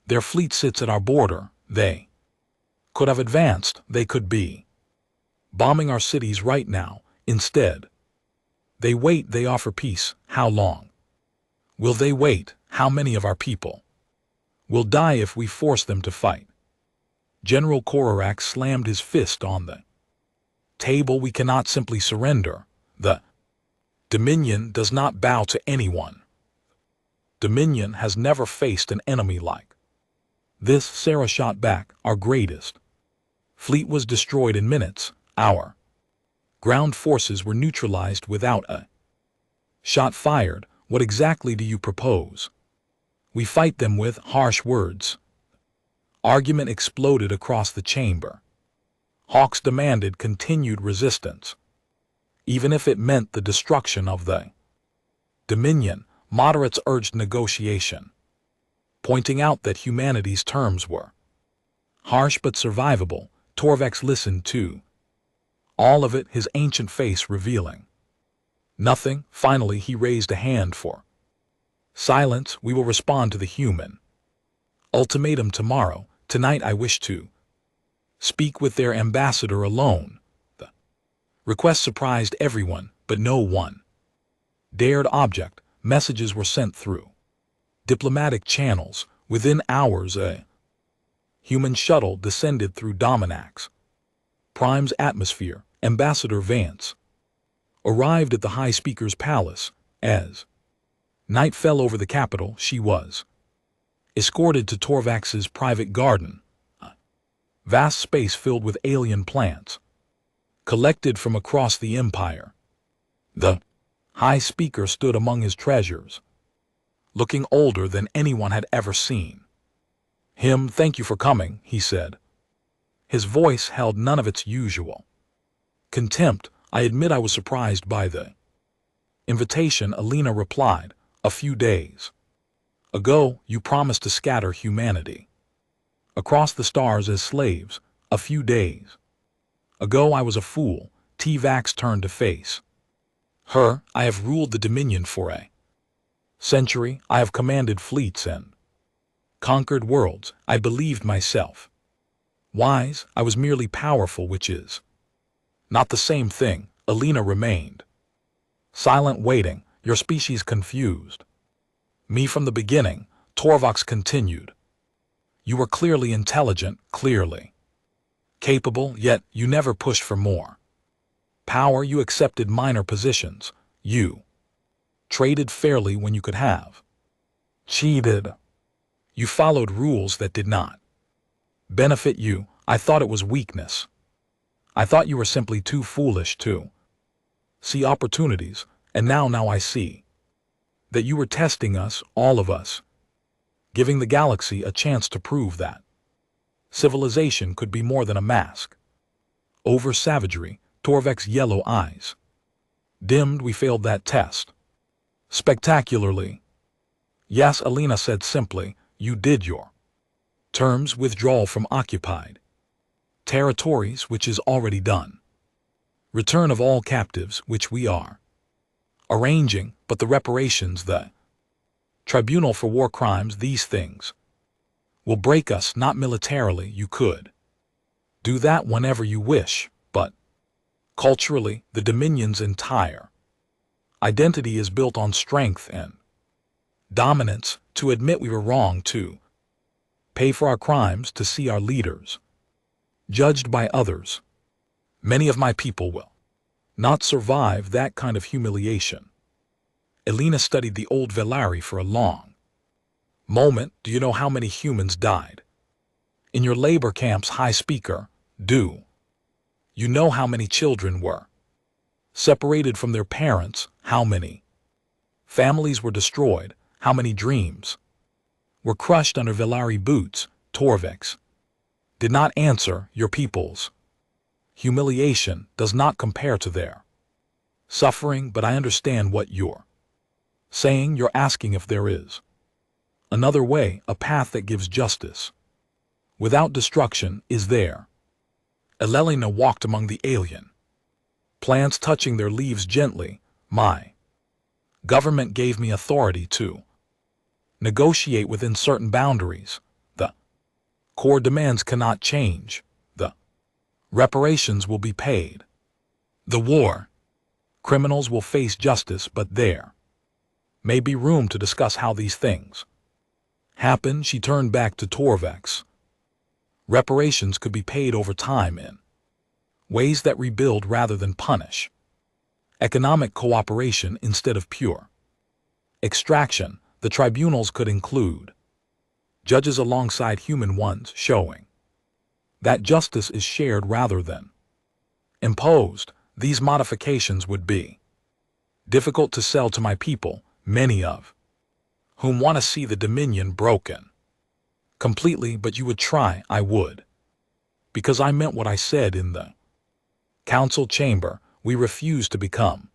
Their fleet sits at our border. They could have advanced. They could be bombing our cities right now. Instead, they wait. They offer peace. How long will they wait? How many of our people will die if we force them to fight? General Korax slammed his fist on the table. We cannot simply surrender. The Dominion does not bow to anyone. Dominion has never faced an enemy like this. Sarah shot back. Our greatest fleet was destroyed in minutes. Our ground forces were neutralized without a shot fired. What exactly do you propose we fight them with? Harsh words. Argument exploded across the chamber. Hawks demanded continued resistance, even if it meant the destruction of the Dominion. Moderates urged negotiation, pointing out that humanity's terms were harsh but survivable. Torvax listened to all of it, his ancient face revealing nothing. Finally he raised a hand for silence. We will respond to the human ultimatum tomorrow. Tonight I wish to speak with their ambassador alone. The request surprised everyone, but no one dared object. Messages were sent through diplomatic channels. Within hours a human shuttle descended through Dominax Prime's atmosphere. Ambassador Vance arrived at the High Speaker's palace. As night fell over the capital, she was escorted to Torvax's private garden, a vast space filled with alien plants collected from across the empire. The High Speaker stood among his treasures, looking older than anyone had ever seen. Thank you for coming, he said. His voice held none of its usual contempt. I admit I was surprised by the invitation. Alina replied, a few days ago, you promised to scatter humanity across the stars as slaves. A few days ago, I was a fool. T-Vax turned to face her. I have ruled the Dominion for a century. I have commanded fleets and conquered worlds. I believed myself wise. I was merely powerful, which is not the same thing. Alina remained silent, waiting. Your species confused me from the beginning, Torvox continued. You were clearly intelligent, clearly capable, yet you never pushed for more power. You accepted minor positions. You traded fairly when you could have cheated. You followed rules that did not benefit you. I thought it was weakness. I thought you were simply too foolish to see opportunities, and now I see that you were testing us, all of us, giving the galaxy a chance to prove that civilization could be more than a mask over savagery. Torvek's yellow eyes dimmed. We failed that test spectacularly. Yes, Alina said simply. You did your terms. Withdrawal from occupied territories, which is already done. Return of all captives, which we are arranging, but the reparations, the tribunal for war crimes, these things will break us. Not militarily. You could do that whenever you wish, but culturally, the Dominion's entire identity is built on strength and dominance. To admit we were wrong, to pay for our crimes, to see our leaders judged by others. Many of my people will not survive that kind of humiliation. Alina studied the old Velari for a long moment. Do you know how many humans died in your labor camps, High Speaker? Do you know how many children were separated from their parents? How many families were destroyed? How many dreams were crushed under Velari boots? Torvex did not answer. Your people's humiliation does not compare to their suffering, but I understand what you're saying. You're asking if there is another way, a path that gives justice without destruction. Is there? Elelina walked among the alien plants, touching their leaves gently. My government gave me authority to negotiate within certain boundaries. The core demands cannot change. The reparations will be paid. The war criminals will face justice, but there may be room to discuss how these things happen. She turned back to Torvex. Reparations could be paid over time in ways that rebuild rather than punish. Economic cooperation instead of pure extraction. The tribunals could include judges alongside human ones, showing that justice is shared rather than imposed. These modifications would be difficult to sell to my people, many of whom want to see the Dominion broken completely, but you would try. I would, because I meant what I said in the council chamber. We refused to become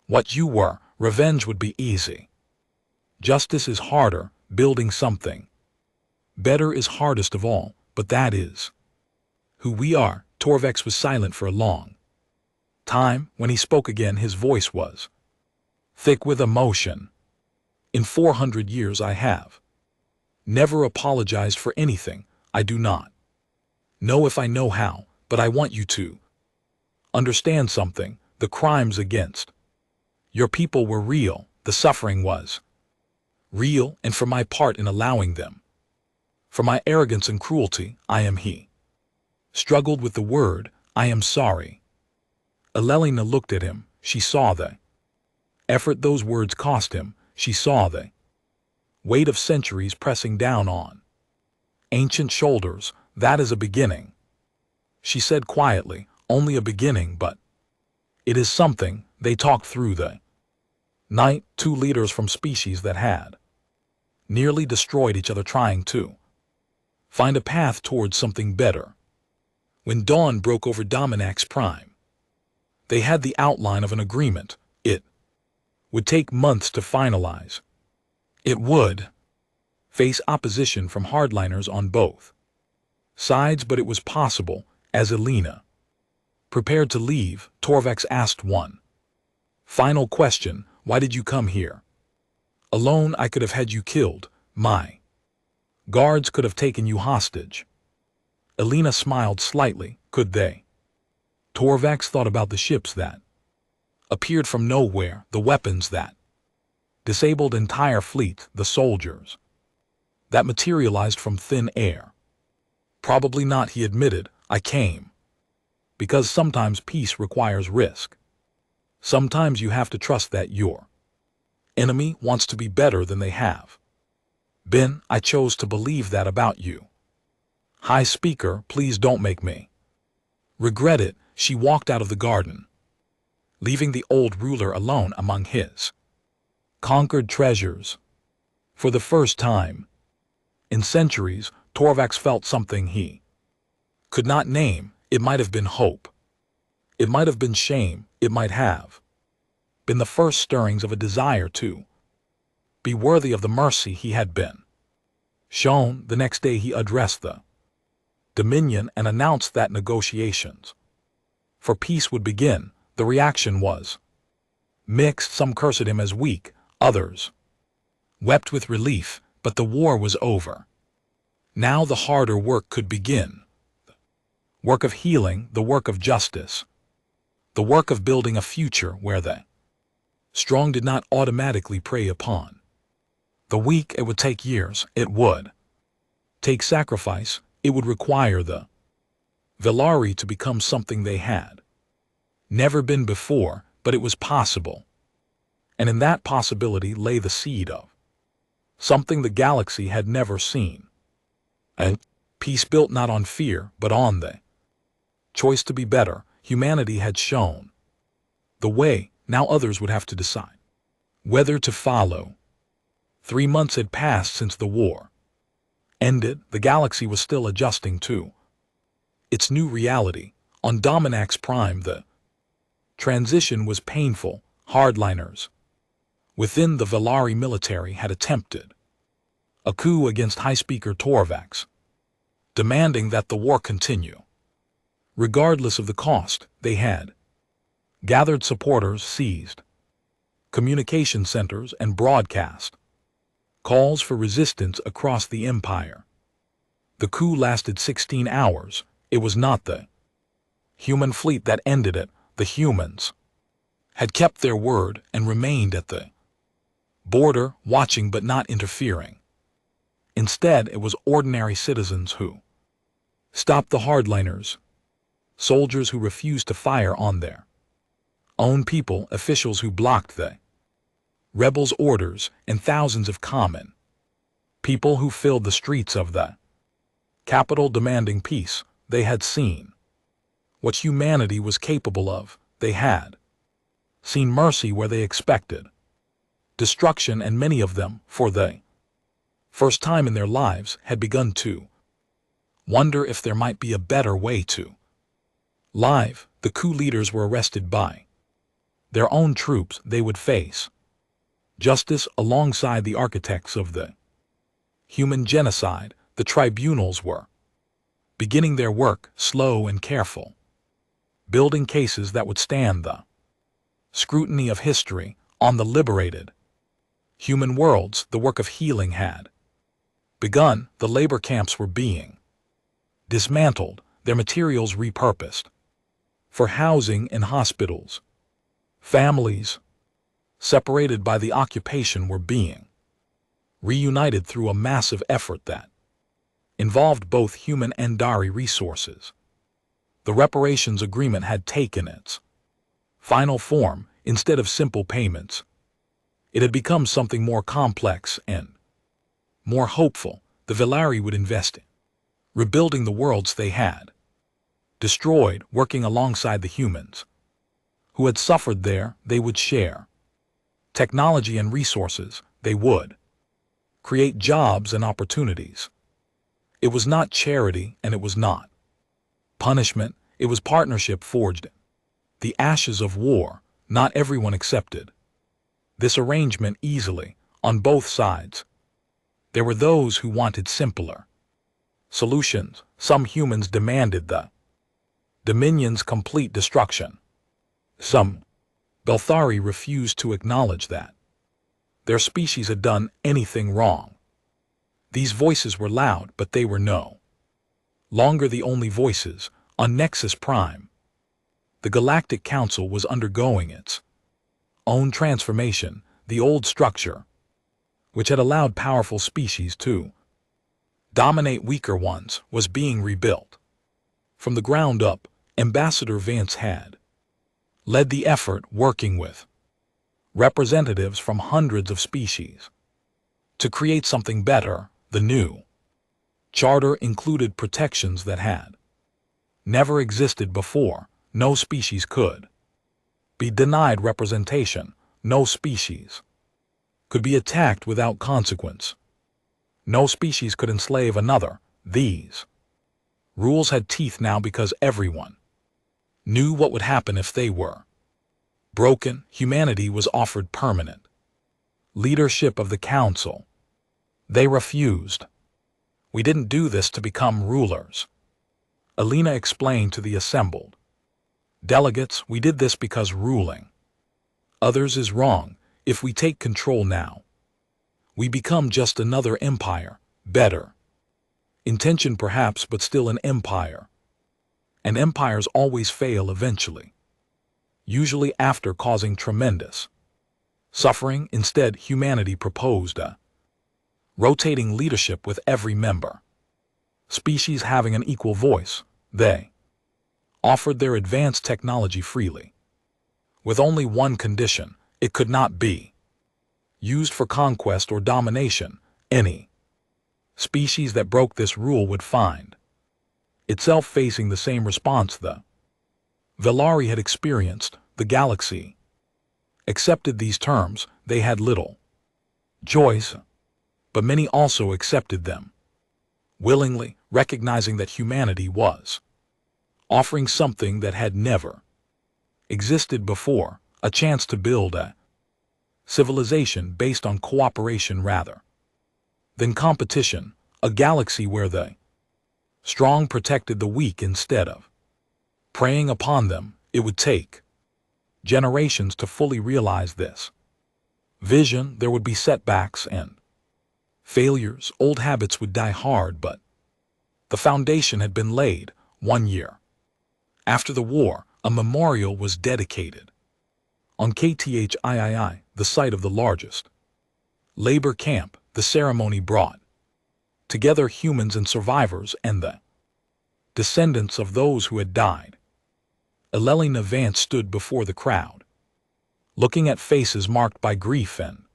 what you were. Revenge would be easy. Justice is harder. Building something better is hardest of all, but that is who we are. Torvex was silent for a long time. When he spoke again, his voice was thick with emotion. In 400 years I have never apologized for anything. I do not know if I know how, but I want you to understand something. The crimes against your people were real. The suffering was real, and for my part in allowing them, for my arrogance and cruelty, I am he. Struggled with the word, I am sorry. Elelina looked at him. She saw the effort those words cost him. She saw the weight of centuries pressing down on ancient shoulders. That is a beginning, she said quietly. only a beginning, but it is something. They talked through the night, two leaders from species that had nearly destroyed each other trying to find a path towards something better. When dawn broke over Dominax Prime, they had the outline of an agreement. It would take months to finalize. It would face opposition from hardliners on both sides, but it was possible. As Elena prepared to leave, Torvax asked one final question: why did you come here? Alone, I could have had you killed. My guards could have taken you hostage. Elena smiled slightly. Could they? Torvax thought about the ships that appeared from nowhere, the weapons that disabled entire fleets, the soldiers that materialized from thin air. Probably not, he admitted. I came because sometimes peace requires risk. Sometimes you have to trust that your enemy wants to be better than they have been. I chose to believe that about you. High Speaker, please don't make me regret it. She walked out of the garden, leaving the old ruler alone among his conquered treasures. For the first time in centuries, Torvax felt something he could not name. It might have been hope. It might have been shame. It might have been the first stirrings of a desire to be worthy of the mercy he had been shown. The next day he addressed the Dominion and announced that negotiations for peace would begin. The reaction was mixed. Some cursed him as weak, others wept with relief, but the war was over. Now the harder work could begin. The work of healing, the work of justice, the work of building a future where the strong did not automatically prey upon the weak. It would take years. It would take sacrifice. It would require the Velari to become something they had never been before, but it was possible. And in that possibility lay the seed of something the galaxy had never seen. A peace built not on fear, but on the choice to be better. Humanity had shown the way. Now others would have to decide whether to follow. 3 months had passed since the war ended. The galaxy was still adjusting to its new reality. On Dominax Prime, the transition was painful. Hardliners within the Velari military had attempted a coup against High Speaker Torvax, demanding that the war continue. Regardless of the cost, they had gathered supporters, seized communication centers, and broadcast calls for resistance across the empire. The coup lasted 16 hours. It was not the human fleet that ended it. The humans had kept their word and remained at the border, watching but not interfering. Instead, it was ordinary citizens who stopped the hardliners, soldiers who refused to fire on their own people, officials who blocked the rebels' orders, and thousands of common people who filled the streets of the capital demanding peace. They had seen what humanity was capable of. They had seen mercy where they expected destruction, and many of them, for the first time in their lives, had begun to wonder if there might be a better way to live. The coup leaders were arrested by their own troops. They would face justice alongside the architects of the human genocide. The tribunals were beginning their work, slow and careful, building cases that would stand the scrutiny of history. On the liberated human worlds, the work of healing had begun. The labor camps were being dismantled, their materials repurposed for housing and hospitals. Families separated by the occupation were being reunited through a massive effort that involved both human and Dari resources. The reparations agreement had taken its final form. Instead of simple payments, it had become something more complex and more hopeful. The Velari would invest in rebuilding the worlds they had destroyed working alongside the humans. Who had suffered there, they would share. Technology and resources, they would. Create jobs and opportunities. It was not charity and it was not punishment, it was partnership forged. The ashes of war, not everyone accepted this arrangement easily, on both sides. There were those who wanted simpler solutions. Some humans demanded the Dominion's complete destruction. Some Belthari refused to acknowledge that their species had done anything wrong. These voices were loud, but they were no longer the only voices on Nexus Prime. The Galactic Council was undergoing its own transformation. The old structure, which had allowed powerful species to dominate weaker ones, was being rebuilt. From the ground up, Ambassador Vance had led the effort, working with representatives from hundreds of species to create something better. The new charter included protections that had never existed before. No species could be denied representation. No species could be attacked without consequence. No species could enslave another. These rules had teeth now because everyone knew what would happen if they were broken. Humanity was offered permanent leadership of the Council. They refused. We didn't do this to become rulers, Alina explained to the assembled delegates. We did this because ruling others is wrong. If we take control now, we become just another empire. Better intention perhaps, but still an empire. And empires always fail eventually, usually after causing tremendous suffering. Instead, humanity proposed a rotating leadership with every member species having an equal voice. They offered their advanced technology freely, with only one condition: it could not be used for conquest or domination. Any species that broke this rule would find itself facing the same response the Velari had experienced. The galaxy accepted these terms. They had little choice, but many also accepted them willingly, recognizing that humanity was offering something that had never existed before, a chance to build a civilization based on cooperation rather than competition, a galaxy where the strong protected the weak instead of preying upon them. It would take generations to fully realize this vision. There would be setbacks and failures. Old habits would die hard, but the foundation had been laid. 1 year after the war, a memorial was dedicated on KTHIII, the site of the largest labor camp. The ceremony brought together humans and survivors and the descendants of those who had died. Elelina Vance stood before the crowd, looking at faces marked by grief and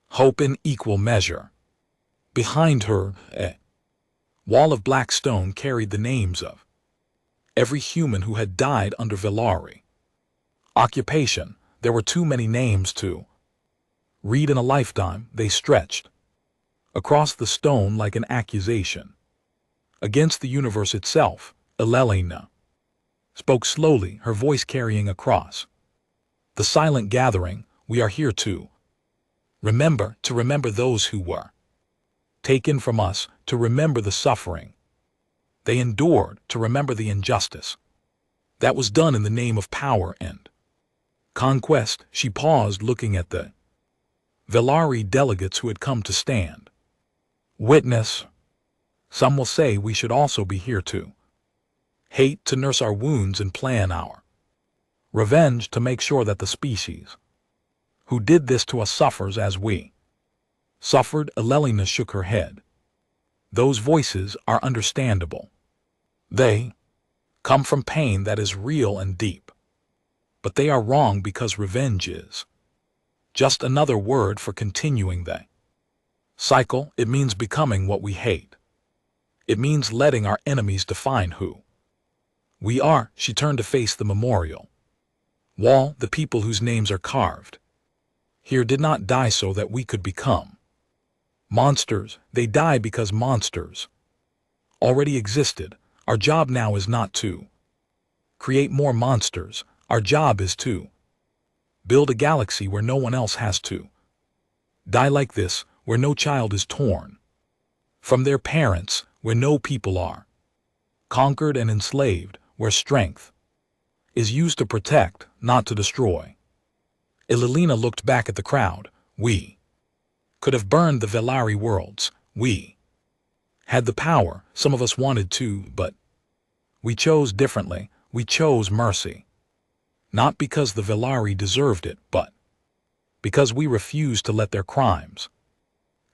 hope in equal measure. Behind her, a wall of black stone carried the names of every human who had died under Velari occupation. There were too many names to read in a lifetime. They stretched across the stone like an accusation against the universe itself. Elelina spoke slowly, her voice carrying across the silent gathering. We are here to remember those who were taken from us, to remember the suffering they endured, to remember the injustice that was done in the name of power and conquest. She paused, looking at the Velari delegates who had come to stand witness. Some will say we should also be here to hate, to nurse our wounds and plan our revenge, to make sure that the species who did this to us suffers as we suffered. Elelina shook her head. Those voices are understandable. They come from pain that is real and deep. But they are wrong because revenge is just another word for continuing the cycle. It means becoming what we hate. It means letting our enemies define who We are, she turned to face the memorial wall, the people whose names are carved here did not die so that we could become monsters. They died because monsters already existed. Our job now is not to create more monsters. Our job is to build a galaxy where no one else has to die like this, where no child is torn from their parents, where no people are conquered and enslaved, where strength is used to protect, not to destroy. Elena looked back at the crowd. We could have burned the Velari worlds. We had the power. Some of us wanted to, but we chose differently. We chose mercy. Not because the Velari deserved it, but because we refused to let their crimes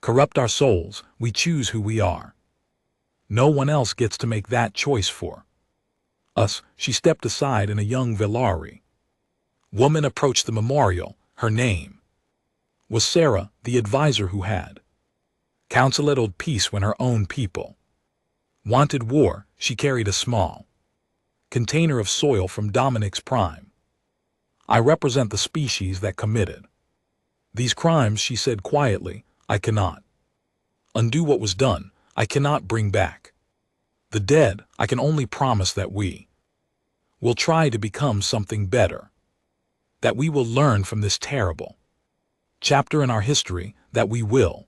corrupt our souls. We choose who we are. No one else gets to make that choice for us. She stepped aside and a young Velari woman approached the memorial. Her name was Sarah, the advisor who had counseled peace when her own people wanted war. She carried a small container of soil from Dominic's prime. I represent the species that committed these crimes, she said quietly. I cannot undo what was done. I cannot bring back the dead. I can only promise that we will try to become something better, that we will learn from this terrible chapter in our history, that we will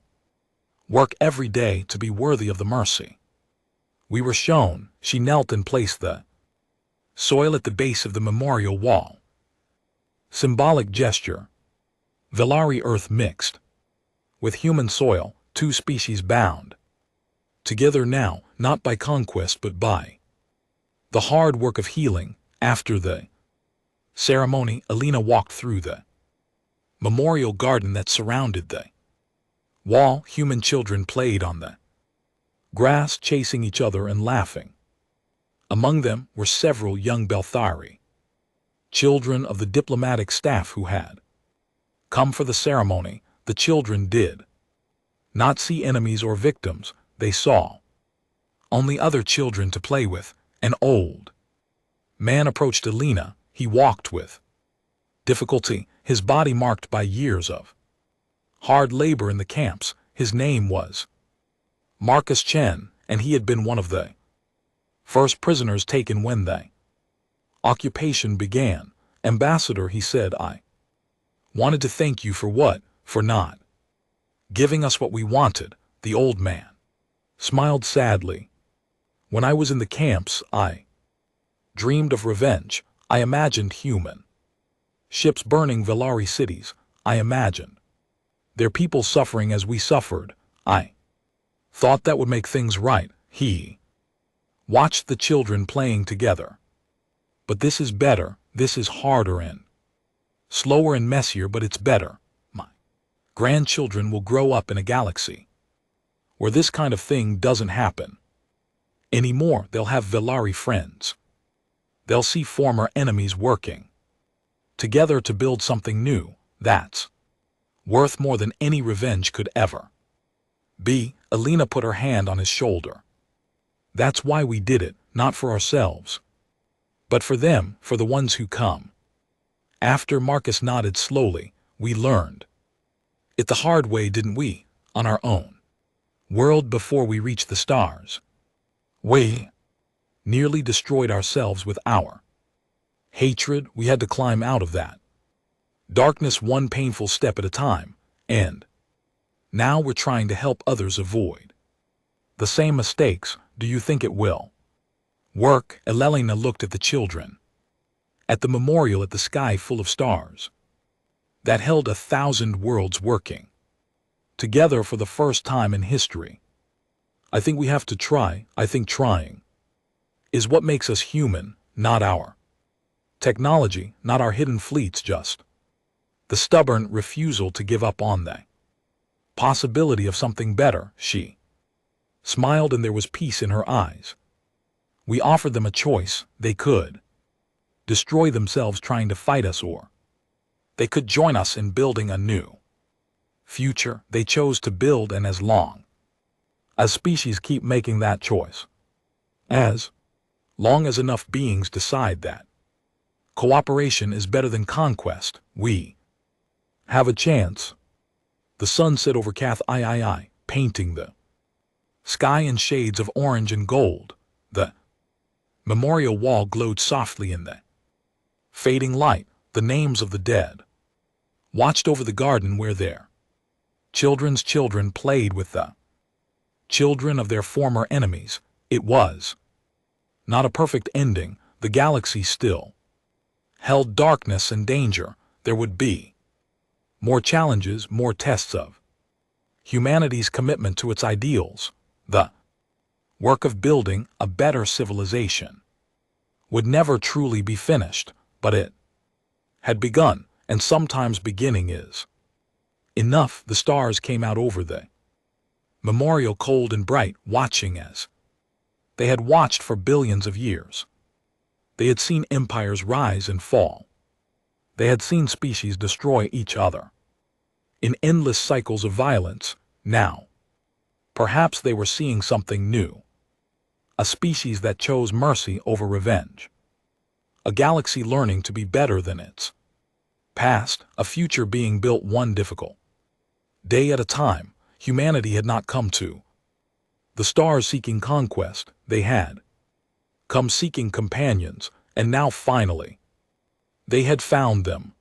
work every day to be worthy of the mercy we were shown. She knelt and placed the soil at the base of the memorial wall. Symbolic gesture. Velari earth mixed with human soil, two species bound together now, not by conquest but by the hard work of healing. After the ceremony, Elena walked through the memorial garden that surrounded the wall. Human children played on the grass, chasing each other and laughing. Among them were several young Belthari, children of the diplomatic staff who had come for the ceremony. The children did not see enemies or victims. They saw only other children to play with. An old man approached Elena. He walked with difficulty, his body marked by years of hard labor in the camps. His name was Marcus Chen, and he had been one of the first prisoners taken when the occupation began. Ambassador, he said, I wanted to thank you for what? For not giving us what we wanted. The old man smiled sadly. When I was in the camps, I dreamed of revenge. I imagined human ships burning Velari cities. I imagined their people suffering as we suffered. I thought that would make things right. He watched the children playing together. But this is better. This is harder and slower and messier, but it's better. My grandchildren will grow up in a galaxy where this kind of thing doesn't happen anymore. They'll have Velari friends. They'll see former enemies working together to build something new that's worth more than any revenge could ever be. Elena put her hand on his shoulder. That's why we did it, not for ourselves, but for them, for the ones who come after. Marcus nodded slowly. We learned it the hard way, didn't we? On our own world before we reached the stars. We nearly destroyed ourselves with our hatred. We had to climb out of that darkness one painful step at a time, and now we're trying to help others avoid the same mistakes. Do you think it will work? Elena looked at the children, at the memorial, at the sky full of stars that held 1,000 worlds working together for the first time in history. I think we have to try. I think trying is what makes us human, not our technology, not our hidden fleets, just the stubborn refusal to give up on the possibility of something better. She smiled and there was peace in her eyes. We offered them a choice. They could destroy themselves trying to fight us, or they could join us in building a new future. They chose to build, and as long as species keep making that choice, as Long as enough beings decide that cooperation is better than conquest, we have a chance. The sun set over Cath III, painting the sky in shades of orange and gold. The memorial wall glowed softly in the fading light. The names of the dead watched over the garden where their children's children played with the children of their former enemies. It was not a perfect ending. The galaxy still held darkness and danger. There would be more challenges, more tests of humanity's commitment to its ideals. The work of building a better civilization would never truly be finished, but it had begun, and sometimes beginning is enough. The stars came out over the memorial, cold and bright, watching as they had watched for billions of years. They had seen empires rise and fall. They had seen species destroy each other in endless cycles of violence. Now, perhaps they were seeing something new. A species that chose mercy over revenge. A galaxy learning to be better than its past, a future being built one difficult day at a time. Humanity had not come to the stars seeking conquest. They had come seeking companions, and now finally they had found them.